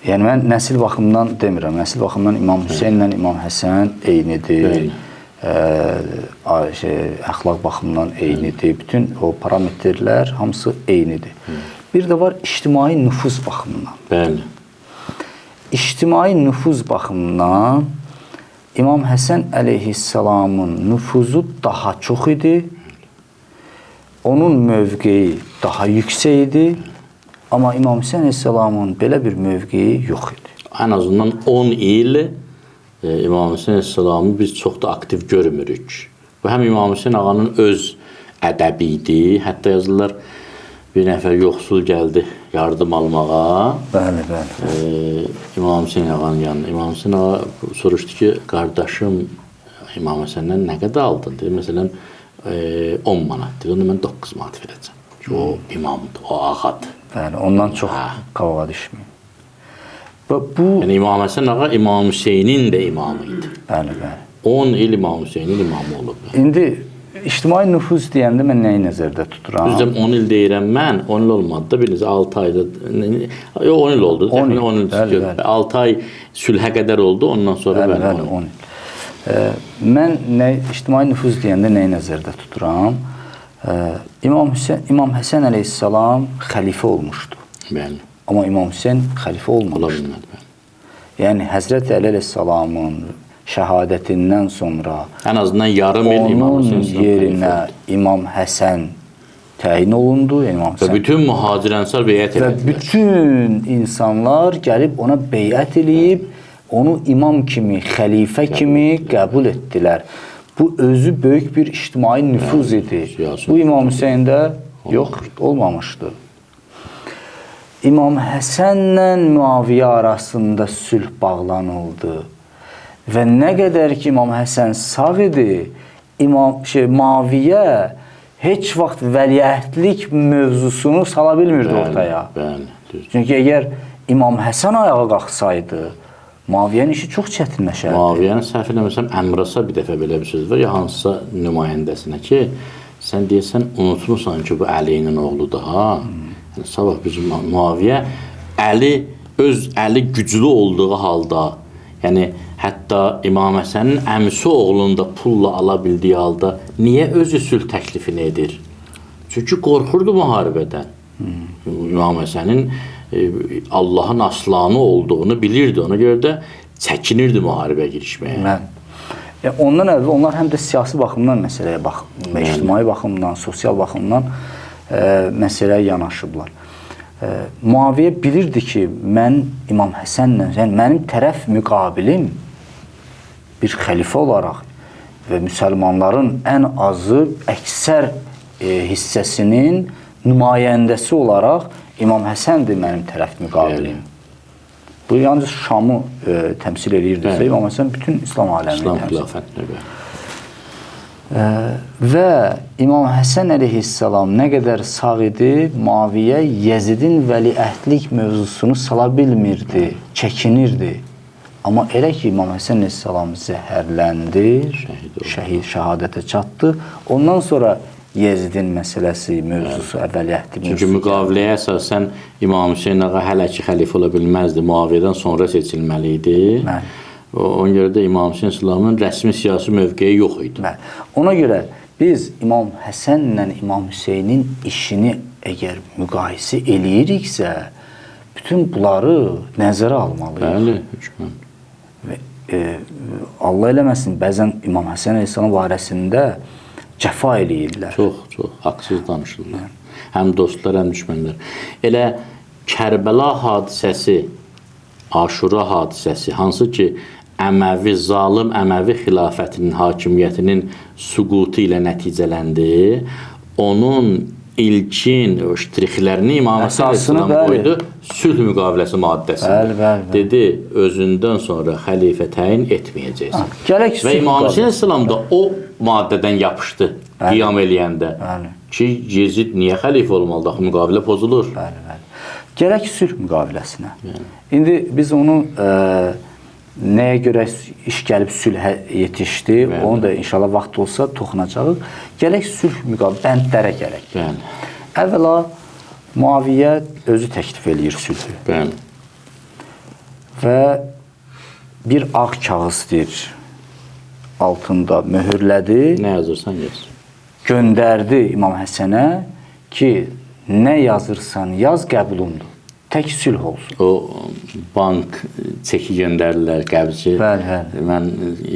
Yəni, mən nəsil baxımdan demirəm. Nəsil baxımdan İmam Hüseynlə İmam Həsən eynidir. Əxlaq baxımdan eynidir. Bütün o parametrlər hamısı eynidir. Bir də var ictimai nüfuz baxımından. Bəli. İctimai nüfuz baxımından İmam Həsən əleyhissalamın nüfuzu daha çox idi. Onun mövqeyi daha yüksək idi. Amma İmam Hüseyn əleyhissalamın belə bir mövqeyi yox idi. Ən azından 10 il İmam Hüseyn əleyhissalamı biz çox da aktiv görmürük. Bu həm İmam Hüseyn ağanın öz ədəbi idi. Hətta yazırlar, bir nəfər yoxsul gəldi yardım almağa. Bəli, bəli. İmam Hüseyn ağanın yanına. İmam Hüseyn ağa soruşdu ki, qardaşım İmam Hüseyndən nə qədər aldın? Dedi, məsələn, 10 manat. Dedi, onu mən 9 manat verəcəm. O imamdır, o ağadır. Bəli, ondan çox qavağa düşməyim. Yəni, İmam Həsən ağa İmam Hüseynin də imamı idi. Bəli, bəli. 10 il İmam Hüseynin imamı olub. İndi ictimai nüfuz deyəndə mən nəyi nəzərdə tuturam? Düzdür, 10 il deyirəm mən, 10 il olmadı da, biriniz 6 ayda, 10 il oldu. 10 il, 6 ay sülhə qədər oldu, ondan sonra bəli, 10 il. Mən ictimai nüfuz deyəndə nəyi nəzərdə tuturam? İmam Həsən əleyhissalam xəlifə olmuşdu. Bəli. Amma İmam Hüseyn xəlifə olmamışdı. Yəni, Həzrəti Əli əleyhissalamın şəhadətindən sonra ən azından yarım il İmam Hüseyn onun yerinə İmam Həsən təyin olundu. İmam Və Həsən bütün mühacir ənsar beyət və elədilər. bütün insanlar gəlib ona beyət eləyib, onu imam kimi, xəlifə kimi qəbul etdilər. Bu özü böyük bir ictimai nüfuz idi. Bu İmam Hüseyndə yox, olmamışdı. İmam Həsənlə Müaviyyə arasında sülh bağlanıldı. Və nə qədər ki İmam Həsən sağ idi, Müaviyyə heç vaxt vəliəhdlik mövzusunu sala bilmirdi ortaya. Bəli, düzdür. Çünki əgər İmam Həsən ayağa qalxsaydı, Müaviyyənin işi çox çətinləşərdi. Müaviyyənin səhv eləməsəm Əmrasa bir dəfə belə bir söz var ya hansısa nümayəndəsinə ki, sən deyəsən unutmursan ki, bu Əlinin oğludur ha. Yəni, sabah bizim Müaviyyə Əli güclü olduğu halda, yəni hətta İmam Həsənin əmisi oğlunu da pulla ala bildiyi halda niyə özü sülh təklifini edir? Çünki qorxurdu müharibədən. İmam Həsənin Allahın aslanı olduğunu bilirdi. Ona görə də çəkinirdi müharibəyə girişməyə. Ondan əvvəl onlar həm də siyasi baxımdan məsələyə ictimai baxımdan, sosial baxımdan məsələyə yanaşıblar. Müaviyyə bilirdi ki, mən İmam Həsənlə, yəni mənim tərəf müqabilim bir xəlifə olaraq və müsəlmanların ən azı əksər hissəsinin nümayəndəsi olaraq İmam Həsəndir mənim tərəf müqabilim. Bu yalnız Şamı təmsil edirdisə, İmam Həsən bütün İslam aləmini təmsil edir. Və İmam Həsən əleyhissalam nə qədər sağ idi, Müaviyyə Yezidin vəliəhdlik mövzusunu sala bilmirdi, çəkinirdi. Amma elə ki, İmam Həsən əleyhissalam zəhərləndi, şəhadətə çatdı. Ondan sonra Yezidin məsələsi, mövzusu, vəliəhdlik mövzusu. Çünki müqaviləyə əsasən İmam Hüseyn ağa hələ ki xəlifə ola bilməzdi, Müaviyyədən sonra seçilməli idi. Ona görə də İmam Hüseyn İslamın rəsmi siyasi mövqeyi yox idi. Ona görə biz İmam Həsənlə İmam Hüseynin işini əgər müqayisə eləyiriksə, bütün bunları nəzərə almalıyıq. Bəli, hökmən. Allah eləməsin, bəzən İmam Həsən əleyhissalam barəsində cəfa eləyirlər. Çox, haqsız danışırlar. Həm dostlar, həm düşmənlər. Elə Kərbəla hadisəsi, Aşura hadisəsi, hansı ki, zalim Əməvi xilafətinin hakimiyyətinin süqutu ilə nəticələndi, onun ilkin ştrixlərini İmam Həsən əleyhissalam qoydu, sülh müqaviləsi maddəsi. Dedi, özündən sonra xəlifə təyin etməyəcəksən. Və İmam Həsən əleyhissalam da o maddədən yapışdı qiyam eləyəndə ki, Yezid niyə xəlifə olmalıdır, axı müqavilə pozulur. Gərək sülh müqaviləsinə. İndi biz onu nəyə görə iş gəlib sülhə yetişdi, onu da inşallah vaxt olsa toxunacağıq. Gərək sülh müqavilə, bəndlərə gərək. Əvvəla Müaviyyə özü təklif eləyir sülhü. Və bir ağ kağızdır altında möhürlədi. Nə yazırsan yaz. Göndərdi İmam Həsənə ki, nə yazırsan yaz, qəbulundur. Tək sülh olsun. O bank çeki göndərirlər, qəbzi. Mən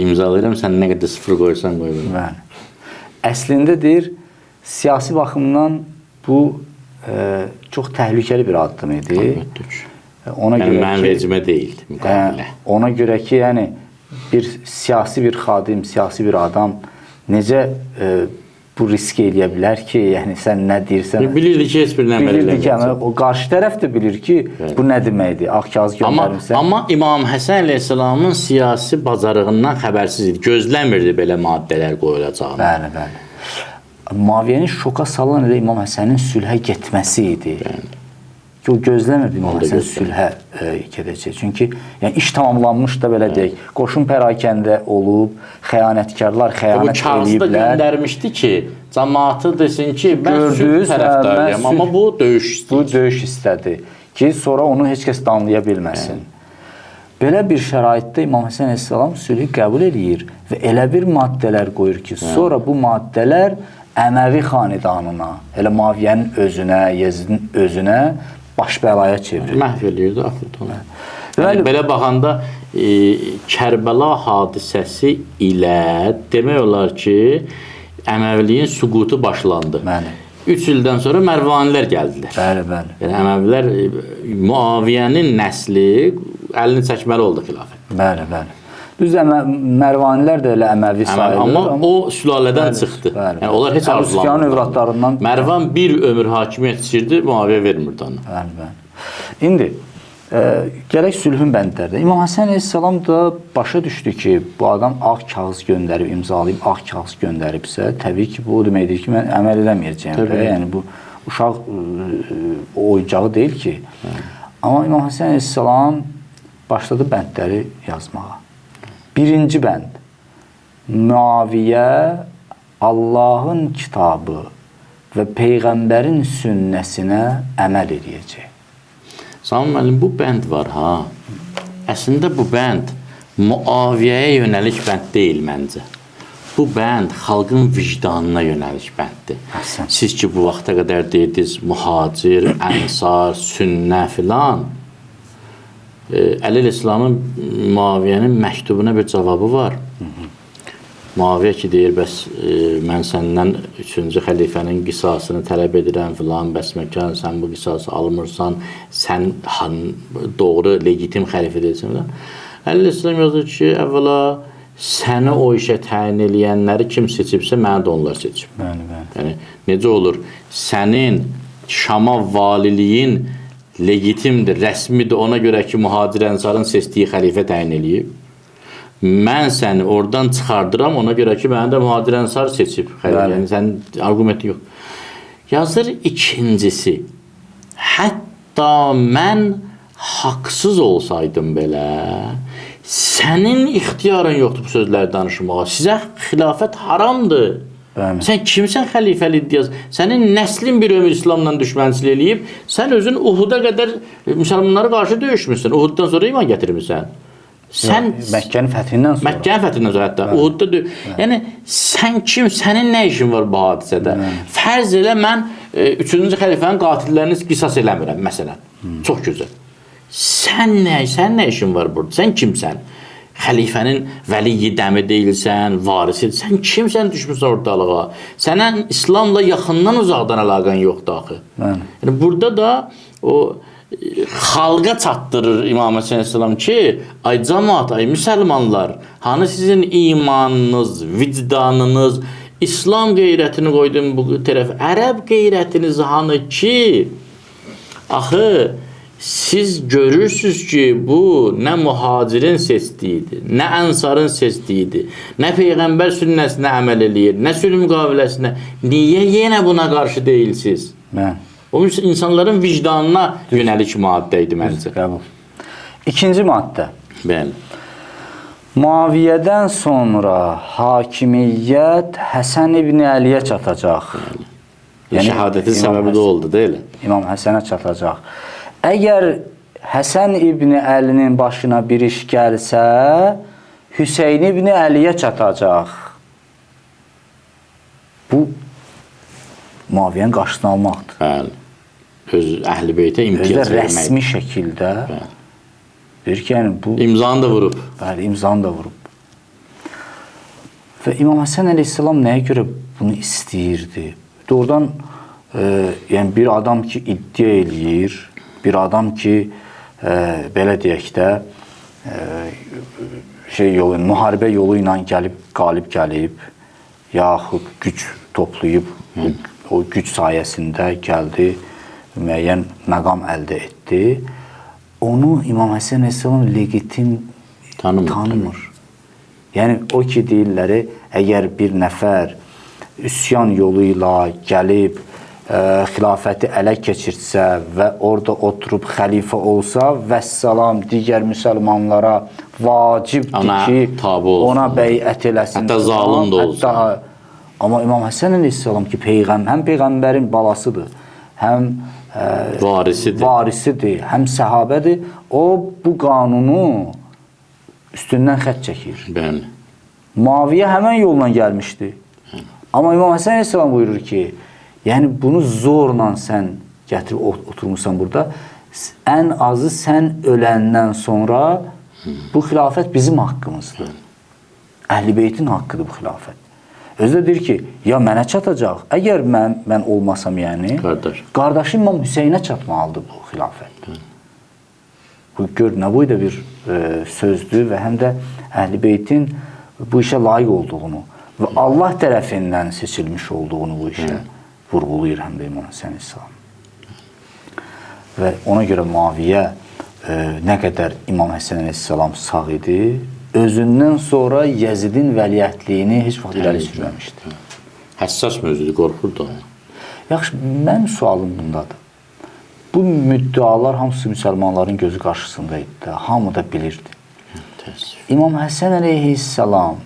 imzalayıram, sən nə qədər sıfır qoyursan qoyuram. Əslində deyir, siyasi baxımdan bu çox təhlükəli bir addım idi. Mənim vecimə deyildi müqavilə. Ona görə ki, yəni bir siyasi bir xadim, siyasi bir adam necə bu risk eləyə bilər ki, yəni sən nə deyirsən... Bilirdi ki, heç bir nəmər eləməyəcək. O qarşı tərəf də bilir ki, bu nə deməkdir, ağ kağız göndərmirsən. Amma İmam Həsən əleyhissalamın siyasi bacarığından xəbərsiz idi, gözləmirdi belə maddələr qoyulacağını. Bəli. Müaviyyəni şoka salan elə İmam Həsənin sülhə getməsi idi. Ki, o gözləmirdi İmam Həsən sülhə gedəcək. Çünki iş tamamlanmış da belə deyək, qoşun pərakəndə olub, xəyanətkarlar xəyanət eləyiblər. Bu kağızda göndərmişdi ki, cəmaatı desin ki, mən sülh tərəfdarıyam, amma bu döyüş istədi. Bu döyüş istədi ki, sonra onu heç kəs danlaya bilməsin. Belə bir şəraitdə İmam Həsən əleyhissalam sülhü qəbul edir və elə bir maddələr qoyur ki, sonra bu maddələr Əməvi xanidanına, elə Müaviyyənin özünə, Yezidin özünə baş bəlaya çevirir. Məhv eləyirdi, afiyet. Belə baxanda Kərbəla hadisəsi ilə demək olar ki, Əməviliyin süqutu başlandı. 3 ildən sonra Mərvanilər gəldilər. Bəli, bəli. Yəni Əməvilər Muaviyyənin nəsli əlini çəkməli oldu xilafət. Bəli, bəli. Düzdür, Mərvanilər də elə Əməvi sayılır. Amma o sülalədən çıxdı. Bəli. Yəni onlar heç Əbu Süfyanın övladlarından. Mərvan bir ömür hakimiyyət keçirdi, Muaviyyə vermirdi onu. Bəli, bəli. İndi gələk sülhün bəndlərdə. İmam Həsən əleyhissalam da başa düşdü ki, bu adam ağ kağız göndərib, imzalayıb ağ kağız göndəribsə, təbii ki, bu o deməkdir ki, mən əməl eləməyəcəyəm. Yəni bu uşaq oyuncağı deyil ki. Amma İmam Həsən əleyhissalam başladı bəndləri yazmağa. Birinci bənd. Muaviyyə Allahın kitabı və Peyğəmbərin sünnəsinə əməl edəcək. Sami müəllim, bu bənd var ha. Əslində bu bənd Muaviyyəyə yönəlik bənd deyil məncə. Bu bənd xalqın vicdanına yönəlik bənddir. Siz ki, bu vaxta qədər deyirdiniz, mühacir, ənsar, sünnə filan. Əleyhissalamın Muaviyyənin məktubuna bir cavabı var. Muaviyyə ki, deyir, bəs mən səndən 3-cü xəlifənin qisasını tələb edirəm filan, bəs məkan, sən bu qisası almırsan, sən doğru, legitim xəlifə deyilsən filan. Əleyhissalam yazır ki, əvvəla səni o işə təyin eləyənləri kim seçibsə, mənə də onlar seçib. Bəli, bəli. Yəni, necə olur? Sənin Şama valiliyin legitimdir, rəsmidir, ona görə ki, mühacir ənsarın seçdiyi xəlifə təyin eləyib. Mən səni oradan çıxardıram, ona görə ki, mənə də mühacir ənsar seçib. Yəni, sənin argumentin yox. Yazır ikincisi, hətta mən haqsız olsaydım belə, sənin ixtiyarın yoxdur bu sözləri danışmağa. Sizə xilafət haramdır. Bəli. Sən kimsən xəlifəli deyəsən? Sənin nəslin bir ömür İslamla düşmənçilik eləyib, sən özün Uhuda qədər müsəlmanlara qarşı döyüşmüsən, Uhuddan sonra iman gətirmirsən. Sən Məkkənin fəthindən sonra. Məkkənin fəthindən sonra hətta Uhudda yəni sən kim, sənin nə işin var bu hadisədə? Fərz elə mən 3-cü xəlifənin qatillərini qisas eləmirəm məsələn. Çox gözəl. Sən nə işin var burada? Sən kimsən? Xəlifənin vəliyi dəmi deyilsən, varisi. Sən kimsən düşmüsən ortalığa? Sənə İslamla yaxından uzaqdan əlaqən yoxdur axı. Yəni burada da o xalqa çatdırır İmam Həsən əleyhissalam ki, ay cəmaət, ay müsəlmanlar, hani sizin imanınız, vicdanınız, İslam qeyrətini qoydum bu tərəf, ərəb qeyrətiniz hani ki, axı siz görürsünüz ki, bu nə mühacirin seçdiyidir, nə ənsarın seçdiyidir, nə Peyğəmbər sünnəsinə əməl eləyir, nə sülh müqaviləsinə. Niyə yenə buna qarşı deyilsiniz? O insanların vicdanına yönəlik maddə idi məncə. İkinci maddə. Bəli. Muaviyyədən sonra hakimiyyət Həsən ibn Əliyə çatacaq. Yəni, şəhadətin səbəbi də oldu, deyil? İmam Həsənə çatacaq. Əgər Həsən ibn Əlinin başına bir iş gəlsə, Hüseyn ibn Əliyə çatacaq. Bu, Muaviyyənin qarşısını almaqdır. Bəli. Öz əhl-i beytə imtiyaz vermək. Rəsmi şəkildə deyir ki, yəni bu... İmzanı da vurub. Bəli, imzanı da vurub. Və İmam Həsən əleyhissalam nəyə görə bunu istəyirdi? Doğrudan, yəni bir adam ki, iddia eləyir, bir adam ki, belə deyək də, müharibə yolu ilə qalib gəlib, yaxud güc toplayıb, o güc sayəsində gəldi, müəyyən məqam əldə etdi. Onu İmam Həsən əleyhissalam legitim tanımır. Yəni, o ki, deyirlər, əgər bir nəfər üsyan yolu ilə gəlib, xilafəti ələ keçirtsə və orada oturub xəlifə olsa, vəssalam, digər müsəlmanlara vacibdir ki, ona bəyət eləsin. Hətta zalım da olsun. Amma İmam Həsən əleyhissalam ki, həm Peyğəmbərin balasıdır, həm varisidir, həm səhabədir, o bu qanunu üstündən xət çəkir. Bəli. Muaviyyə həmən yolla gəlmişdi. Amma İmam Həsən əleyhissalam buyurur ki, yəni bunu zorla sən gətirib oturmuşsan burada, ən azı sən öləndən sonra bu xilafət bizim haqqımızdır. Əhl-i beytin haqqıdır bu xilafət. Özü də deyir ki, ya mənə çatacaq. Əgər mən olmasam, yəni qardaşım İmam Hüseynə çatmalıdır bu xilafət. Bu gör nə boyda bir sözdür və həm də Əhl-i Beytin bu işə layiq olduğunu və Allah tərəfindən seçilmiş olduğunu bu işə vurğulayır həm də İmam Hüseyn əleyhissalam. Və ona görə Muaviyə nə qədər İmam Həsən əleyhissalam sağ idi, özündən sonra Yezidin vəliyyətliyini heç vaxt irəli sürməmişdi. Həssas mövzudur, qorxurdu onu. Yaxşı, mənim sualım bundadır. Bu müddialar hamısı müsəlmanların gözü qarşısında idi, hamı da bilirdi. İmam Həsən əleyhissalam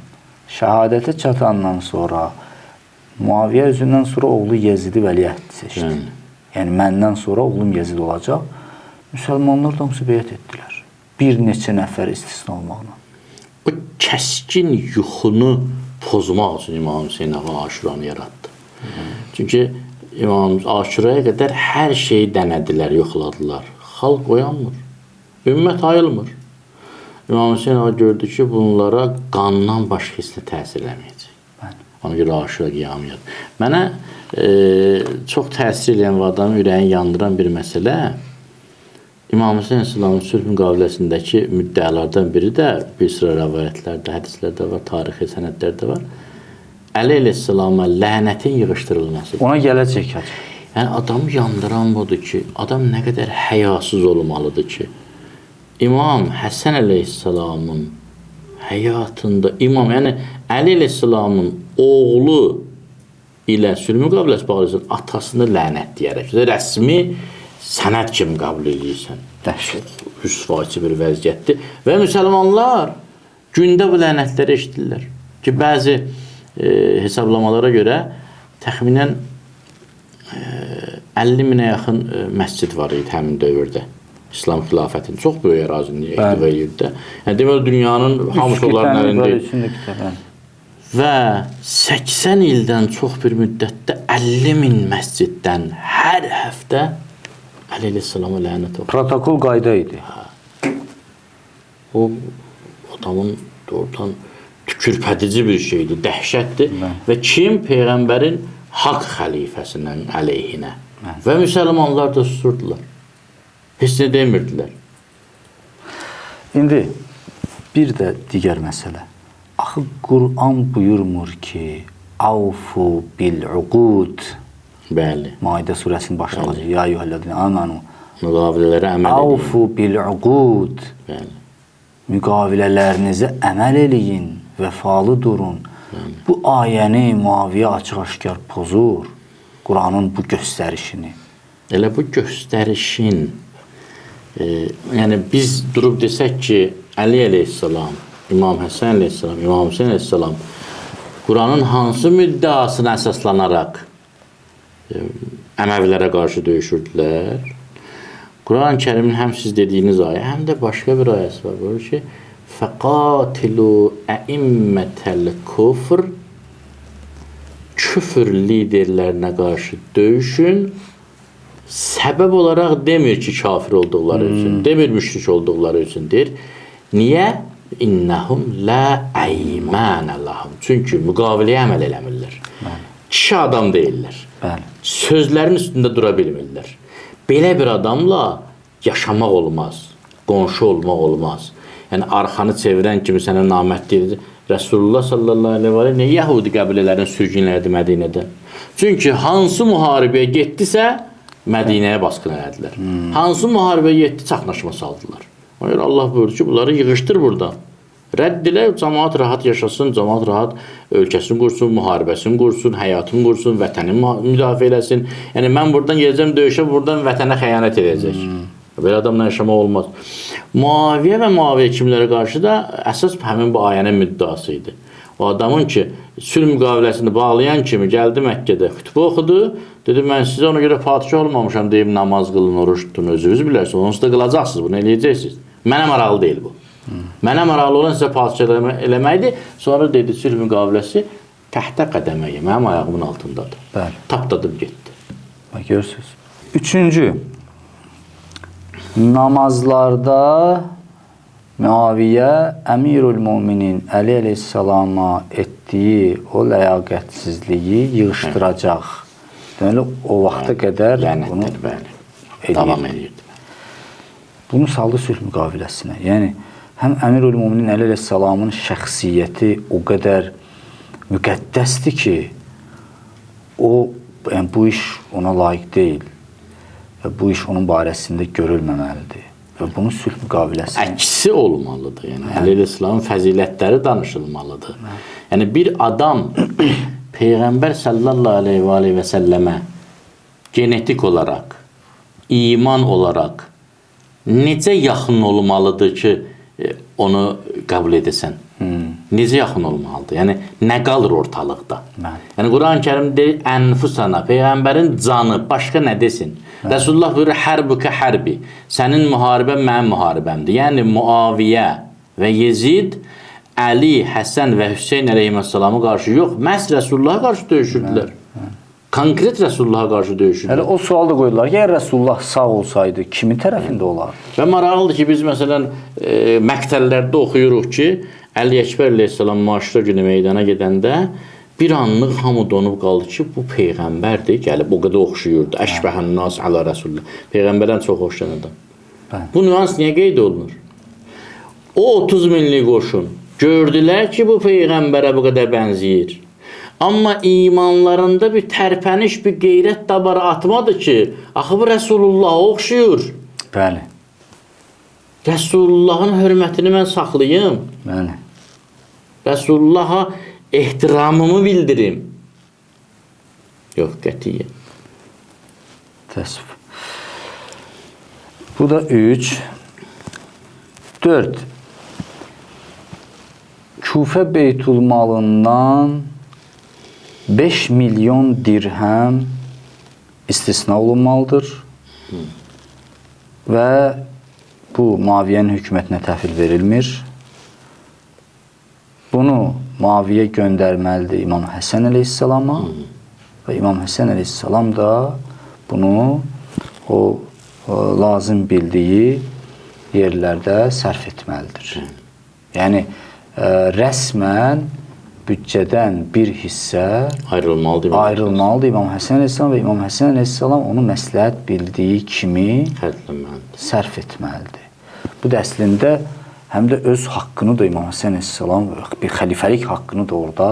şəhadətə çatandan sonra Muaviyə özündən sonra oğlu Yezidi vəliəhd seçdi. Yəni məndən sonra oğlum Yezid olacaq. Müsəlmanlar da hamısı beyət etdilər. Bir neçə nəfər istisna olmaqla. Bu kəskin yuxunu pozmaq üçün İmam Hüseyn ağa Aşuranı yaratdı. Çünki İmam Aşuraya qədər hər şeyi dənədilər, yoxladılar. Xalq oyanmır. Ümmət ayılmır. İmam Hüseyn ağa gördü ki, bunlara qandan başqa heç nə təsir eləməyəcək. Ona görə Aşura qiyamı yadı. Mənə çox təsir edən və adamın ürəyini yandıran bir məsələ İmam Hüseyn əleyhissalamın sülh müqaviləsindəki müddəalardan biri də bir sıra rəvayətlərdə, hədislərdə var, tarixi sənədlərdə var. Əli əleyhissalama lənətin yığışdırılması. Ona gələcək həcə. Yəni adamı yandıran budur ki, adam nə qədər həyasız olmalıdır ki, İmam Həsən əleyhissalamın həyatında yəni Əli əleyhissalamın oğlu ilə sülh müqaviləsi bağlısın atasını lənətləyərək rəsmi sənəd kimi qəbul edirsən. Dəhşət. Rüsvayçı bir vəziyyətdir. Və müsəlmanlar gündə bu lənətləri eşidirlər. Ki, bəzi hesablamalara görə təxminən 50 minə yaxın məscid var idi həmin dövrdə. İslam xilafətinin çox böyük ərazini ehtiva edirdi. Yəni, deməli, dünyanın hamısı onların əlində. Və 80 ildən çox bir müddətdə 50 min məsciddən hər həftə Əli əleyhissalama lənət oxudu. Protokol qayda idi. O adamın doğrudan tükürpədici bir şeydir, dəhşətdir. Və kim Peyğəmbərin haqq xəlifəsindən əleyhinə və müsəlmanlar da susurdular. Heç nə demirdilər. İndi bir də digər məsələ. Axı Quran buyurmur ki, Avfu bil-uqud. Bəli. Maidə surəsinin başlanğıcı. Ya eyyuhellezine amanu. Müqavilələrə əməl edin. Avfu bil-uqud. Bəli. Müqavilələrinizə əməl eləyin, vəfalı durun. Bu ayəni Muaviyə açıq-aşkar pozur. Quranın bu göstərişini. Elə bu göstərişin yəni biz durub desək ki, Əli əleyhissalam, İmam Həsən əleyhissalam, İmam Hüseyn əleyhissalam Quranın hansı müddəasına əsaslanaraq Əməvilərə qarşı döyüşürdülər. Quran-ı Kərimin həm siz dediyiniz ayə, həm də başqa bir ayəsi var. Buyurur ki, fəqatilu əimmətəl kufr, küfür liderlərinə qarşı döyüşün. Səbəb olaraq demir ki, kafir olduqları üçün, demir müşrik olduqları üçün deyir. Niyə? İnnəhum lə əymənə lahum. Çünki müqaviləyə əməl eləmirlər. Kişi adam deyirlər. Sözlərin üstündə dura bilmirlər. Belə bir adamla yaşamaq olmaz, qonşu olmaq olmaz. Yəni, arxanı çevirən kimi sənə namət deyir. Rəsulullah sallallahu aleyhi və aleyhi nə Yahudi qəbilələrin sürgünlərdi Mədinədə? Çünki hansı müharibəyə getdisə, Mədinəyə basqın elədilər. Hansı müharibəyə getdi, çaxnaşma saldılar. Ona görə Allah buyurdu ki, bunları yığışdır buradan. Rədd ilə, cəmaat rahat yaşasın, cəmaat rahat ölkəsini qursun, müharibəsini qursun, həyatını qursun, vətəni müdafiə eləsin. Yəni, mən buradan gələcəm döyüşə, buradan vətənə xəyanət edəcək. Belə adamla yaşamaq olmaz. Muaviyə və Muaviyə kimlərə qarşı da əsas həmin bu ayənin müddəası idi. O adamın ki, sülh müqaviləsini bağlayan kimi gəldi Məkkədə xütbə oxudu. Dedi, mən sizə ona görə padişah olmamışam deyib namaz qılın, oruç tutun, özünüz bilərsiniz. Onsuz da qılacaqsınız, bunu eləyəcəksiniz. Mənə maraqlı deyil bu. Mənə maraqlı olan sizə padişah eləməkdir. Sonra dedi, sülh müqaviləsi təhtə qədəməyə, mənim ayağımın altındadır. Tapdadım, getdi. Görürsünüz. Üçüncü, namazlarda Müaviyə Əmirül Möminin Əli əleyhissalama etdiyi o ləyaqətsizliyi yığışdıracaq. Deməli, o vaxta qədər bunu davam edirdi. Bunu saldı sülh müqaviləsinə. Yəni, həm Əmirül Möminin Əli əleyhissalamın şəxsiyyəti o qədər müqəddəsdir ki, yəni, bu iş ona layiq deyil və bu iş onun barəsində görülməməlidir. Və bunu sülh müqaviləsi əksi olmalıdır. Yəni Əli əleyhissalamın fəzilətləri danışılmalıdır. Yəni bir adam Peyğəmbər sallallahu aleyhi və səlləmə genetik olaraq, iman olaraq necə yaxın olmalıdır ki, onu qəbul edəsən? Necə yaxın olmalıdır? Yəni nə qalır ortalıqda? Yəni Quran-Kərim deyir, ənfusana, Peyğəmbərin canı, başqa nə desin? Rəsulullah buyurur, hərbükə hərbi. Sənin müharibən mənim müharibəmdir. Yəni Muaviyə və Yezid Əli, Həsən və Hüseyn əleyhissalamı qarşı yox, məhz Rəsulullaha qarşı döyüşürdülər. Konkret Rəsulullaha qarşı döyüşürdülər. Hələ o sual da qoyurlar. Əgər Rəsulullah sağ olsaydı, kimin tərəfində olardı? Və maraqlıdır ki, biz məsələn məqtəllərdə oxuyuruq ki, Əli Əkbər əleyhissalam Maşura günü meydana gedəndə bir anlıq hamı donub qaldı ki, bu Peyğəmbərdir, gəlib o qədər oxşuyurdu. Əşbəhən nas alə Rəsulullah. Peyğəmbərdən çox oxşayan adam. Bu nüans niyə qeyd olunur? O 30 minlik qoşun gördülər ki, bu Peyğəmbərə bu qədər bənzəyir. Amma imanlarında bir tərpəniş, bir qeyrət dabarı atmadı ki, axı bu Rəsulullaha oxşuyur. Bəli. Rəsulullahın hörmətini mən saxlayım. Bəli. Rəsulullaha ehtiramımı bildirim. Yox, qətiyyən. Təsvif. Bu da 3. 4. Kufə Beytulmalından 5 milyon dirhəm istisna olunmalıdır və bu Muaviyyənin hökumətinə təhvil verilmir. Bunu Muaviyyə göndərməlidir İmam Həsən əleyhissalama və İmam Həsən əleyhissalam da bunu o lazım bildiyi yerlərdə sərf etməlidir. Yəni, rəsmən büdcədən bir hissə ayrılmalıdır İmam Həsən əleyhissalam və İmam Həsən əleyhissalam onu məsləhət bildiyi kimi sərf etməlidir. Bu da əslində həm də öz haqqını da İmam Həsən əleyhissalam bir xəlifəlik haqqını da orada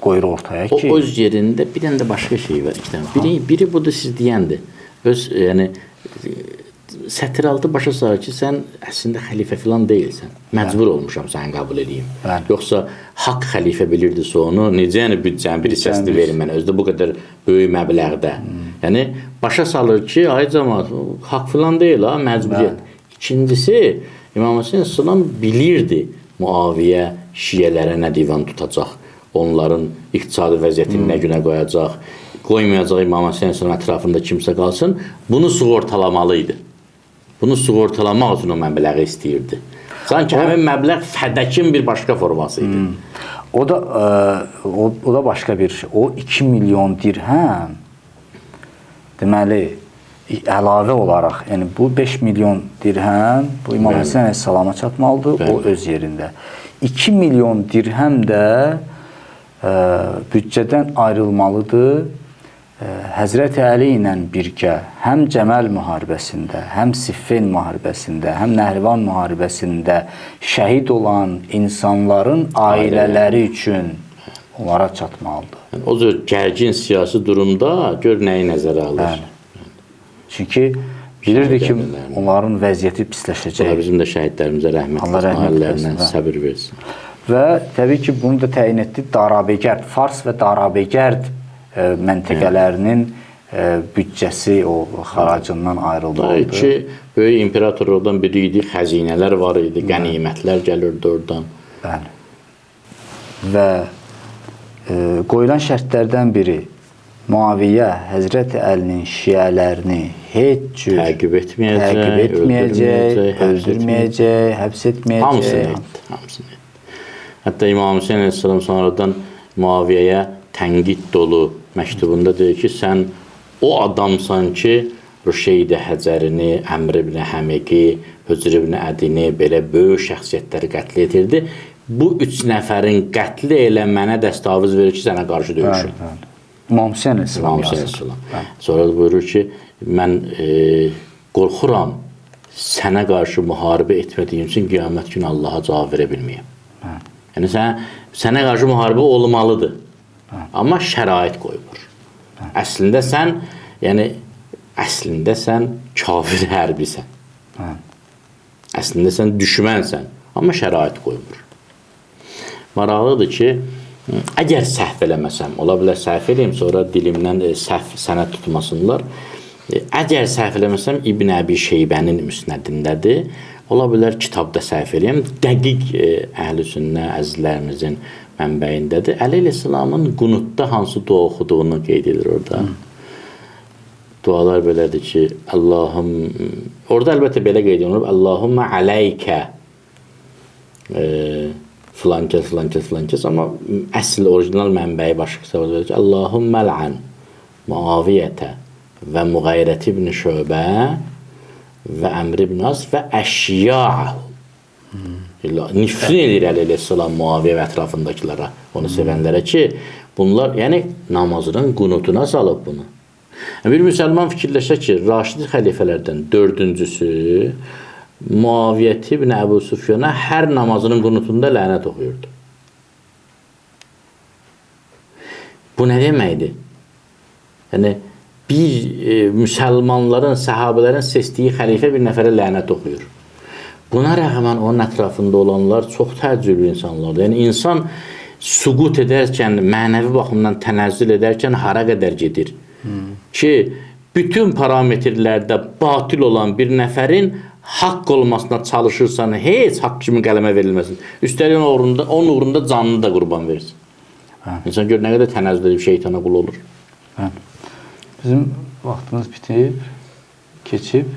qoyur ortaya ki... O öz yerində bir dənə də başqa şey var. Biri budur siz deyəndir. Yəni, sətiraltı başa salır ki, sən əslində xəlifə filan deyilsən. Məcbur olmuşam səni qəbul edeyim. Yoxsa haqq xəlifə bilirdisə onu, necə yəni büdcənin bir hissəsini verin mənə, özdə bu qədər böyük məbləğdə. Yəni, başa salır ki, ay cəmaat, haqq filan deyil, məcburiyyət. İkincisi, İmam Həsən əleyhissalam bilirdi Muaviyyə şiyələrə nə divan tutacaq, onların iqtisadi vəziyyətini nə günə qoyacaq, qoymayacaq İmam Həsən əleyhissalam ətrafında kimsə qalsın, bunu sığortalamalıydı. Bunu sığortalamaq üçün o məbləği istəyirdi. Sanki həmin məbləğ fədəkin bir başqa forması idi. O da başqa bir şey. O 2 milyon dirhəm deməli, əlavə olaraq, yəni bu 5 milyon dirhəm bu İmam Həsən əleyhissalama çatmalıdır, o öz yerində. 2 milyon dirhəm də büdcədən ayrılmalıdır. Həzrəti Əli ilə birgə həm Cəməl müharibəsində, həm Siffin müharibəsində, həm Nəhrivan müharibəsində şəhid olan insanların ailələri üçün onlara çatmalıdır. O cür gərgin siyasi durumda gör nəyi nəzərə alır. Çünki bilirdi ki, onların vəziyyəti pisləşəcək. Bizim də şəhidlərimizə rəhmət etsin, ailərinə səbir versin. Və təbii ki, bunu da təyin etdi Darabegərd, Fars və Darabegərd məntəqələrinin büdcəsi o xaracından ayrılmalıdır. İki böyük imperatorlardan biri idi, xəzinələr var idi, qənimətlər gəlirdi oradan. Bəli. Və qoyulan şərtlərdən biri Muaviyyə Həzrəti Əlinin şiələrini heç cür təqib etməyəcək, öldürməyəcək, həbs etməyəcək. Hamısını etdi. Hətta İmam Hüseyn əleyhissalam sonradan Muaviyyəyə tənqid dolu məktubunda deyir ki, sən o adamsan ki, Rüşeydi Həcərini, Əmr ibn Həmiqi, Hücr ibn Ədini belə böyük şəxsiyyətləri qətl edirdi. Bu 3 nəfərin qətli elə mənə dəstəviz verir ki, sənə qarşı döyüşüm. İmam Hüseyn əleyhissalam. Sonra buyurur ki, mən qorxuram sənə qarşı müharibə etmədiyim üçün qiyamət günü Allaha cavab verə bilməyəm. Yəni sənə qarşı müharibə olmalıdır. Amma şərait qoymur. Əslində sən kafir hərbisən. Əslində sən düşmənsən, amma şərait qoymur. Maraqlıdır ki, əgər səhv eləməsəm, ola bilər səhv eləyim, sonra dilimdən səhv sənəd tutmasınlar. Əgər səhv eləməsəm, İbn Əbi Şeybənin müsnədindədir. Ola bilər kitabda səhv eləyim. Dəqiq Əhl-i Sünnə əzizlərimizin mənbəyindədir. Əli əleyhissalamın qunutda hansı dua oxuduğunu qeyd edir orada. Dualar belədir ki, orada əlbəttə belə qeyd olunub, Allahumma aleykə filan kəs, amma əsl orijinal mənbəyi başqa kitabda verir ki, Allahumma əl'an Muaviyyətə və Muğayrət ibn Şöbə və Əmr ibn As və əşya'hu. Nifrin edir əleyhissalam Muaviyyə və ətrafındakilara, onu sevənlərə ki, bunlar, yəni namazının qunutuna salıb bunu. Bir müsəlman fikirləşə ki, Raşid xəlifələrdən 4-cüsü Muaviyyət ibn Əbu Süfyana hər namazının qunutunda lənət oxuyurdu. Bu nə deməkdir? Yəni, bir müsəlmanların, səhabələrin seçdiyi xəlifə bir nəfərə lənət oxuyur. Buna rəğmən onun ətrafında olanlar çox təəccüblü insanlardır. Yəni, insan süqut edərkən, mənəvi baxımdan tənəzzül edərkən hara qədər gedir? Ki, bütün parametrlərdə batil olan bir nəfərin haqq olmasına çalışırsan, heç haqq kimi qələmə verilməsin. Üstəlik onun uğrunda canını da qurban versin. İnsan gör, nə qədər tənəzzül edib şeytana qul olur. Bizim vaxtımız bitib, keçib.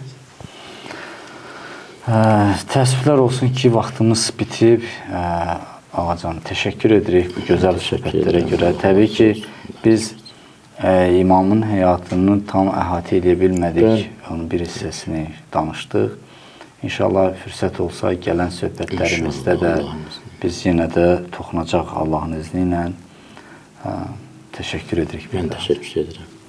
Təəssüflər olsun ki, vaxtımız bitib. Ağacan, təşəkkür edirik bu gözəl söhbətlərə görə. Təbii ki, biz imamın həyatını tam əhatə edə bilmədik. Onun bir hissəsini danışdıq. İnşallah fürsət olsa gələn söhbətlərimizdə də biz yenə də toxunacaq Allahın izni ilə. Təşəkkür edirik. Mən təşəkkür edirəm.